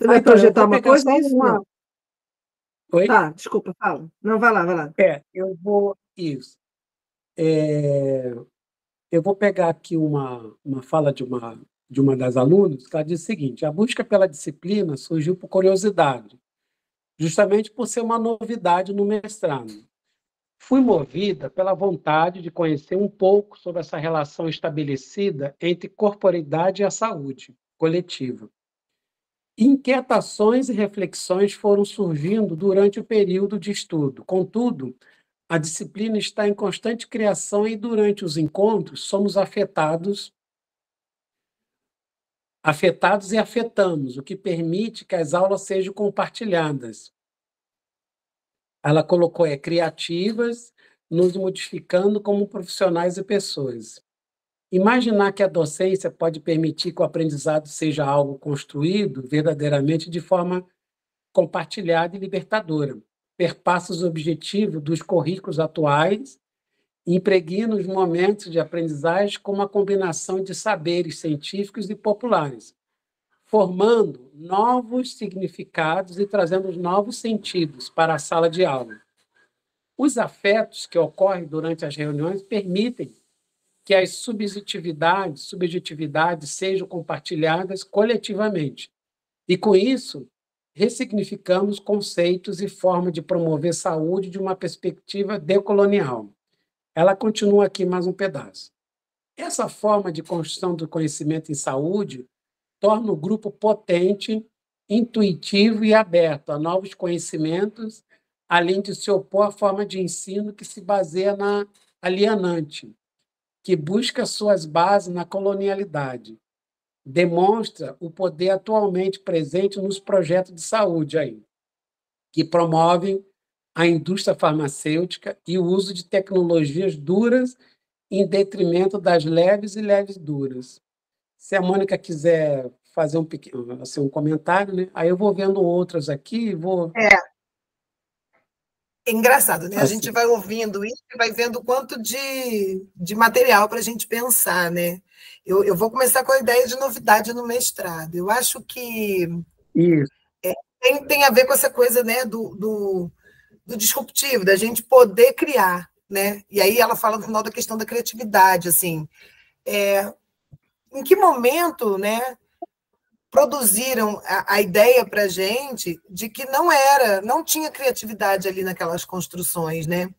vai projetar uma coisa? É isso? Não. Oi? Tá, desculpa, fala. Não, vai lá. Eu vou... Isso. Eu vou pegar aqui uma fala de uma das alunas, que ela diz o seguinte: a busca pela disciplina surgiu por curiosidade, justamente por ser uma novidade no mestrado. Fui movida pela vontade de conhecer um pouco sobre essa relação estabelecida entre corporeidade e a saúde coletiva. Inquietações e reflexões foram surgindo durante o período de estudo. Contudo, a disciplina está em constante criação e, durante os encontros, somos afetados e afetamos, o que permite que as aulas sejam compartilhadas. Ela colocou criativas, nos modificando como profissionais e pessoas. Imaginar que a docência pode permitir que o aprendizado seja algo construído verdadeiramente de forma compartilhada e libertadora. Perpassa os objetivos dos currículos atuais e impregna os momentos de aprendizagem com uma combinação de saberes científicos e populares, formando novos significados e trazendo novos sentidos para a sala de aula. Os afetos que ocorrem durante as reuniões permitem que as subjetividades sejam compartilhadas coletivamente. E, com isso, ressignificamos conceitos e formas de promover saúde de uma perspectiva decolonial. Ela continua aqui mais um pedaço. Essa forma de construção do conhecimento em saúde torna o grupo potente, intuitivo e aberto a novos conhecimentos, além de se opor à forma de ensino que se baseia na alienante, que busca suas bases na colonialidade. demonstra o poder atualmente presente nos projetos de saúde aí, que promovem a indústria farmacêutica e o uso de tecnologias duras em detrimento das leves e leves duras. Se a Mônica quiser fazer um pequeno, assim, um comentário, né? Aí eu vou vendo outras aqui e vou... É engraçado, né? A Assim. gente vai ouvindo isso e vai vendo o quanto de material para a gente pensar, né? Eu vou começar com a ideia de novidade no mestrado. Eu acho que Isso. tem a ver com essa coisa, né, do disruptivo, da gente poder criar, né? E aí ela fala no final da questão da criatividade, assim, em que momento, né, produziram a ideia para a gente de que não tinha criatividade ali naquelas construções, né?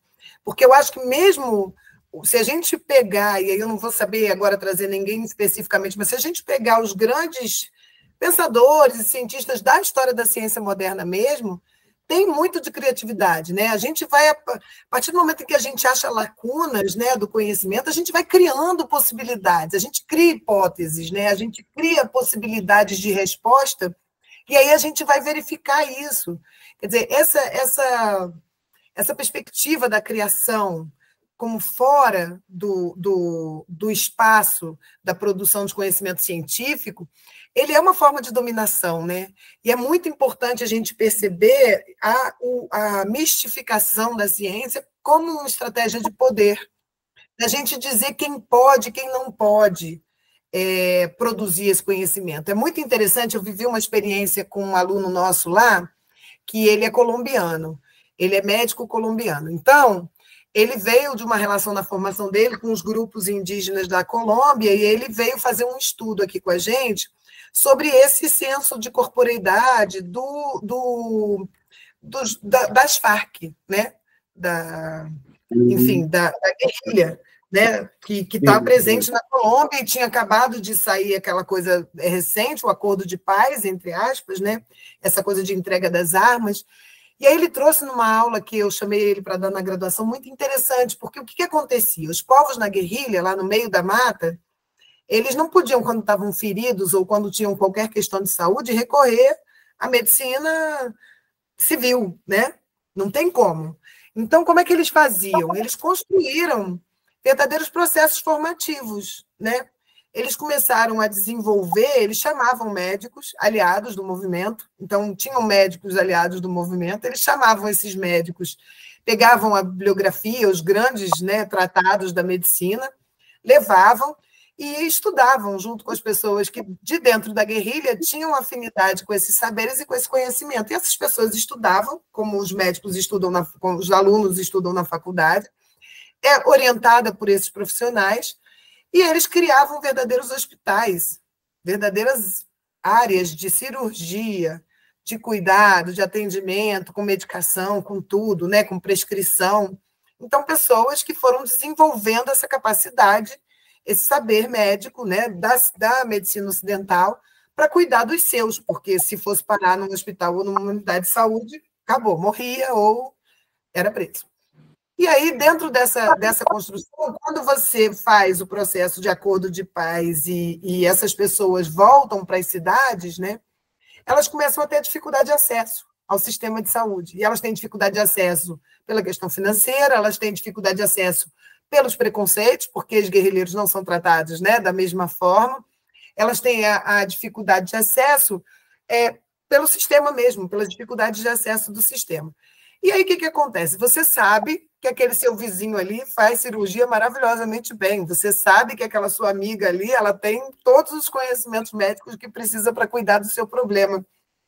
Porque eu acho que mesmo se a gente pegar, e aí eu não vou saber agora trazer ninguém especificamente, mas se a gente pegar os grandes pensadores e cientistas da história da ciência moderna mesmo, tem muito de criatividade, né? A gente vai, a partir do momento em que a gente acha lacunas, né, do conhecimento, a gente vai criando possibilidades, a gente cria hipóteses, né? A gente cria possibilidades de resposta, e aí a gente vai verificar isso. Quer dizer, essa perspectiva da criação como fora do espaço da produção de conhecimento científico, ele é uma forma de dominação, né? E é muito importante a gente perceber a mistificação da ciência como uma estratégia de poder, da gente dizer quem pode, quem não pode produzir esse conhecimento. É muito interessante, eu vivi uma experiência com um aluno nosso lá, que ele é colombiano, ele é médico colombiano. Então, ele veio de uma relação na formação dele com os grupos indígenas da Colômbia e ele veio fazer um estudo aqui com a gente sobre esse senso de corporeidade das Farc, né? Enfim, da guerrilha, né? Que está presente na Colômbia e tinha acabado de sair aquela coisa recente, o acordo de paz, entre aspas, né? Essa coisa de entrega das armas. E aí ele trouxe numa aula que eu chamei ele para dar na graduação, muito interessante, porque o que acontecia? Os povos na guerrilha, lá no meio da mata, eles não podiam, quando estavam feridos ou quando tinham qualquer questão de saúde, recorrer à medicina civil, né? Não tem como. Então, como é que eles faziam? Eles construíram verdadeiros processos formativos, né? Eles começaram a desenvolver, eles chamavam médicos aliados do movimento, então tinham médicos aliados do movimento, eles chamavam esses médicos, pegavam a bibliografia, os grandes, né, tratados da medicina, levavam e estudavam junto com as pessoas que, de dentro da guerrilha, tinham afinidade com esses saberes e com esse conhecimento. E essas pessoas estudavam, como os médicos estudam, como os alunos estudam na faculdade, orientada por esses profissionais, e eles criavam verdadeiros hospitais, verdadeiras áreas de cirurgia, de cuidado, de atendimento, com medicação, com tudo, né, com prescrição. Então, pessoas que foram desenvolvendo essa capacidade, esse saber médico, né, da medicina ocidental, para cuidar dos seus, porque se fosse parar num hospital ou numa unidade de saúde, acabou, morria ou era preso. E aí, dentro dessa construção, quando você faz o processo de acordo de paz e essas pessoas voltam para as cidades, né, elas começam a ter dificuldade de acesso ao sistema de saúde. E elas têm dificuldade de acesso pela questão financeira, elas têm dificuldade de acesso pelos preconceitos, porque os guerrilheiros não são tratados, né, da mesma forma. Elas têm a dificuldade de acesso pelo sistema mesmo, pelas dificuldades de acesso do sistema. E aí, o que acontece? Você sabe que aquele seu vizinho ali faz cirurgia maravilhosamente bem. Você sabe que aquela sua amiga ali, ela tem todos os conhecimentos médicos que precisa para cuidar do seu problema.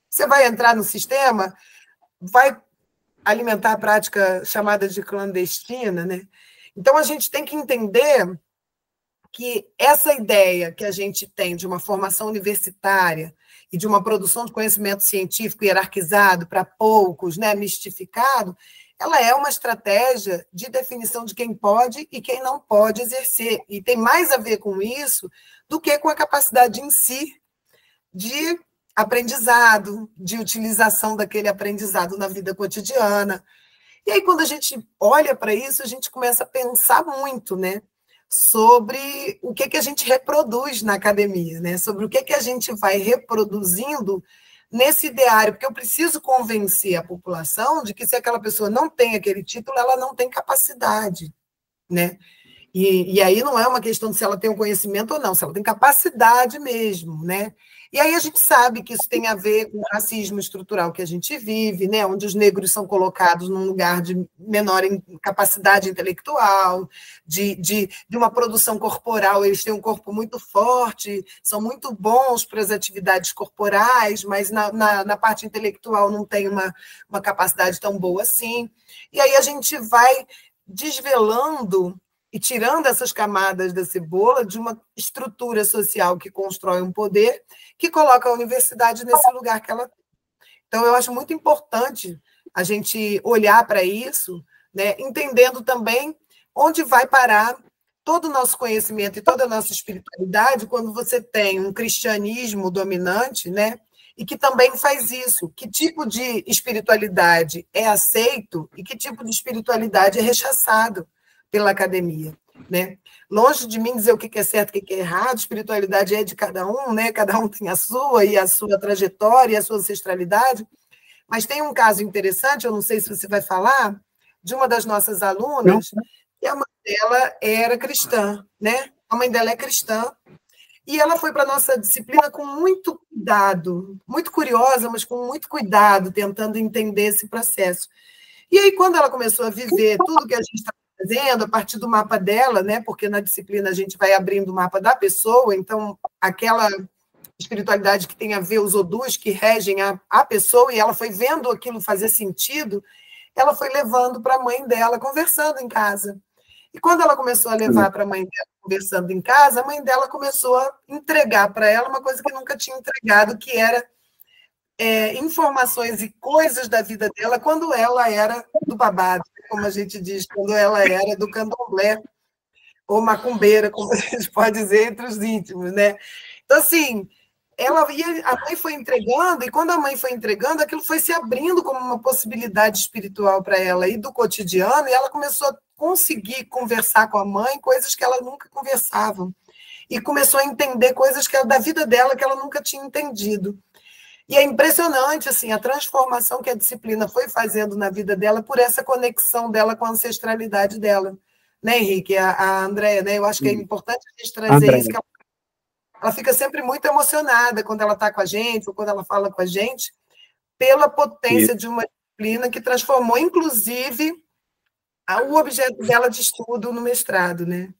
Você vai entrar no sistema, vai alimentar a prática chamada de clandestina, né? Então, a gente tem que entender que essa ideia que a gente tem de uma formação universitária e de uma produção de conhecimento científico hierarquizado para poucos, né, mistificado, ela é uma estratégia de definição de quem pode e quem não pode exercer. E tem mais a ver com isso do que com a capacidade em si de aprendizado, de utilização daquele aprendizado na vida cotidiana. E aí, quando a gente olha para isso, a gente começa a pensar muito, né? sobre o que a gente reproduz na academia, né? Sobre o que a gente vai reproduzindo nesse ideário, porque eu preciso convencer a população de que se aquela pessoa não tem aquele título, ela não tem capacidade, né? E aí não é uma questão de se ela tem um conhecimento ou não, se ela tem capacidade mesmo, né? E aí a gente sabe que isso tem a ver com o racismo estrutural que a gente vive, né? Onde os negros são colocados num lugar de menor capacidade intelectual, de uma produção corporal, eles têm um corpo muito forte, são muito bons para as atividades corporais, mas na parte intelectual não tem uma capacidade tão boa assim. E aí a gente vai desvelando e tirando essas camadas da cebola de uma estrutura social que constrói um poder que coloca a universidade nesse lugar que ela tem. Então, eu acho muito importante a gente olhar para isso, né, entendendo também onde vai parar todo o nosso conhecimento e toda a nossa espiritualidade quando você tem um cristianismo dominante, né, e que também faz isso. Que tipo de espiritualidade é aceito e que tipo de espiritualidade é rechaçado pela academia, né? Longe de mim dizer o que é certo, o que é errado, espiritualidade é de cada um, né? Cada um tem a sua trajetória, e a sua ancestralidade, mas tem um caso interessante, eu não sei se você vai falar, de uma das nossas alunas, que a mãe dela era cristã, né? A mãe dela é cristã, e ela foi para a nossa disciplina com muito cuidado, muito curiosa, mas com muito cuidado, tentando entender esse processo. E aí, quando ela começou a viver tudo que a gente está fazendo, a partir do mapa dela, né? Porque na disciplina a gente vai abrindo o mapa da pessoa, então aquela espiritualidade que tem a ver os odus que regem a pessoa, e ela foi vendo aquilo fazer sentido, ela foi levando para a mãe dela, conversando em casa. E quando ela começou a levar para a mãe dela, conversando em casa, a mãe dela começou a entregar para ela uma coisa que nunca tinha entregado, que era informações e coisas da vida dela quando ela era do babado, como a gente diz, quando ela era do candomblé, ou macumbeira, como a gente pode dizer, entre os íntimos, né? Então, assim, a mãe foi entregando, e quando a mãe foi entregando, aquilo foi se abrindo como uma possibilidade espiritual para ela e do cotidiano, e ela começou a conseguir conversar com a mãe coisas que ela nunca conversava, e começou a entender coisas da vida dela que ela nunca tinha entendido. E é impressionante assim, a transformação que a disciplina foi fazendo na vida dela por essa conexão dela com a ancestralidade dela. Né, Henrique? A Andréia, né? Eu acho que é importante a gente trazer isso, que ela fica sempre muito emocionada quando ela está com a gente, ou quando ela fala com a gente, pela potência de uma disciplina que transformou, inclusive, o objeto dela de estudo no mestrado. Né?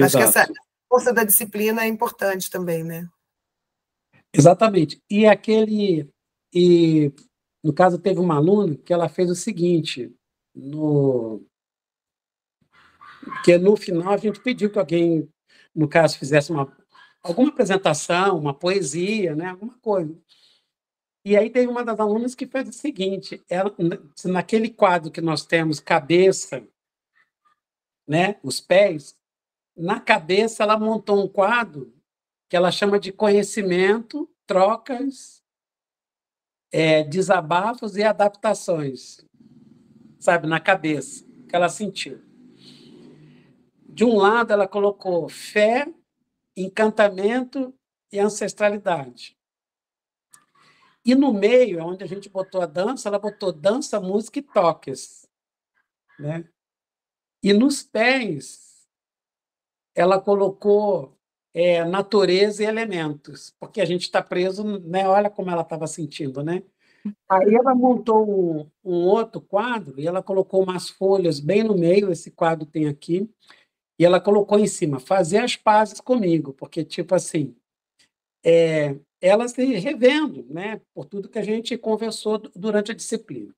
Acho que essa força da disciplina é importante também, né? Exatamente. E no caso, teve uma aluna que ela fez o seguinte, que no final a gente pediu que alguém, no caso, fizesse alguma apresentação, uma poesia, né, alguma coisa. E aí teve uma das alunas que fez o seguinte, naquele quadro que nós temos cabeça, né, os pés, na cabeça ela montou um quadro que ela chama de conhecimento, trocas, desabafos e adaptações, sabe, na cabeça, que ela sentiu. De um lado, ela colocou fé, encantamento e ancestralidade. E no meio, onde a gente botou a dança, ela botou dança, música e toques. Né? E nos pés, ela colocou natureza e elementos, porque a gente está preso, né? Olha como ela estava sentindo, né? Aí ela montou um outro quadro e ela colocou umas folhas bem no meio, esse quadro tem aqui, e ela colocou em cima, fazer as pazes comigo, porque, tipo assim, ela se revendo, né? Por tudo que a gente conversou durante a disciplina.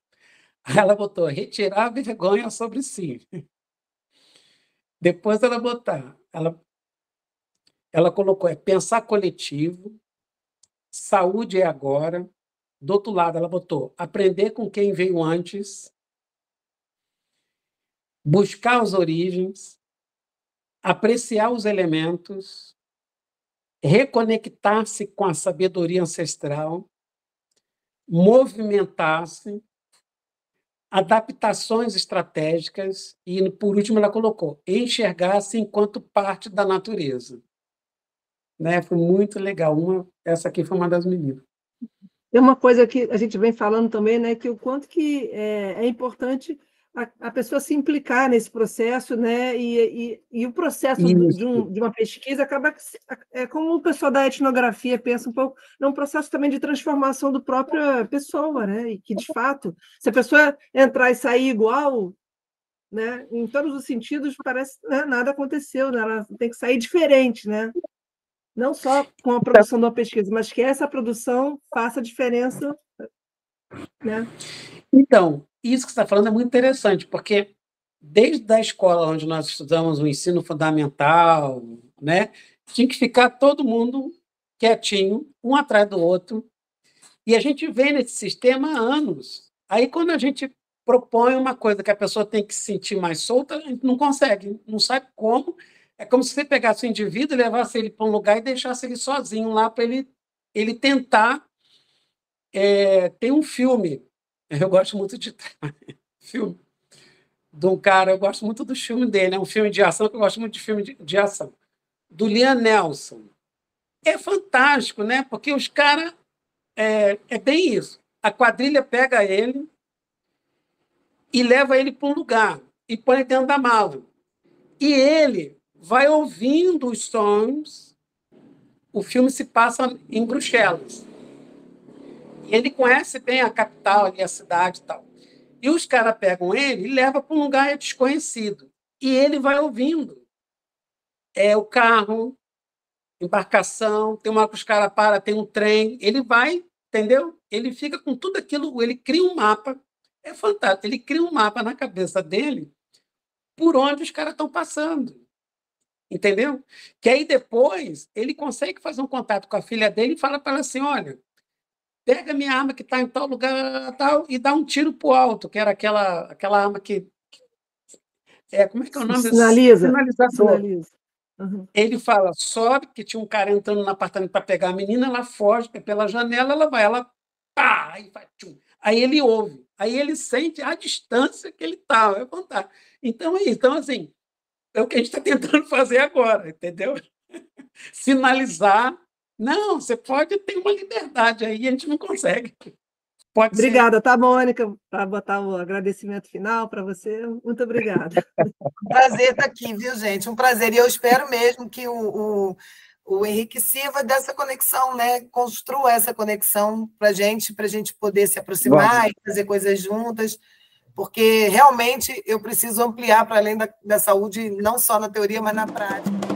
Aí ela botou, retirar a vergonha sobre si. Depois ela colocou, pensar coletivo, saúde é agora. Do outro lado, ela botou aprender com quem veio antes, buscar as origens, apreciar os elementos, reconectar-se com a sabedoria ancestral, movimentar-se, adaptações estratégicas e, por último, ela colocou enxergar-se enquanto parte da natureza. Né? Foi muito legal. Essa aqui foi uma das meninas. Tem uma coisa que a gente vem falando também, né, que o quanto que é importante a pessoa se implicar nesse processo, né, e o processo de uma pesquisa acaba, como o pessoal da etnografia pensa um pouco, é um processo também de transformação da própria pessoa, né, e que, de fato, se a pessoa entrar e sair igual, né, em todos os sentidos, parece que, né, nada aconteceu, né, ela tem que sair diferente, né? Não só com a produção de uma pesquisa, mas que essa produção faça diferença, né? Então, isso que você está falando é muito interessante, porque desde a escola onde nós estudamos o ensino fundamental, né, tinha que ficar todo mundo quietinho, um atrás do outro, e a gente vem nesse sistema há anos. Aí, quando a gente propõe uma coisa que a pessoa tem que se sentir mais solta, a gente não consegue, não sabe como. É como se você pegasse o indivíduo, levasse ele para um lugar e deixasse ele sozinho lá para ele tentar. Tem um filme, eu gosto muito de filme de um cara, eu gosto muito do filme dele, é um filme de ação, que eu gosto muito de filme de ação, do Liam Neeson. É fantástico, né? Porque os caras... É bem isso. A quadrilha pega ele e leva ele para um lugar e põe dentro da mala. E ele vai ouvindo os sons. O filme se passa em Bruxelas. E ele conhece bem a capital, ali, a cidade e tal. E os caras pegam ele e levam para um lugar desconhecido. E ele vai ouvindo. O carro, embarcação, tem uma hora que os caras param, tem um trem. Ele vai, entendeu? Ele fica com tudo aquilo, ele cria um mapa. É fantástico. Ele cria um mapa na cabeça dele por onde os caras estão passando. Entendeu? Que aí depois ele consegue fazer um contato com a filha dele e fala para ela assim: olha, pega minha arma que está em tal lugar tal, e dá um tiro para o alto, que era aquela arma que. Como é que é o nome desse? Sinalizador. Sinaliza. Uhum. Ele fala: sobe, que tinha um cara entrando no apartamento para pegar a menina, ela foge pela janela, ela pá, aí vai, tchum. Aí ele ouve, aí ele sente a distância que ele está. É fantástico. Então é isso. Então, assim, é o que a gente está tentando fazer agora, entendeu? Sinalizar. Não, você pode ter uma liberdade aí, a gente não consegue. Pode obrigada, tá, Mônica, para botar o agradecimento final para você. Muito obrigada. Um prazer estar aqui, viu, gente? Um prazer. E eu espero mesmo que o Henrique sirva dessa conexão, né? Construa essa conexão para a gente poder se aproximar e fazer coisas juntas, porque realmente eu preciso ampliar para além da saúde, não só na teoria, mas na prática.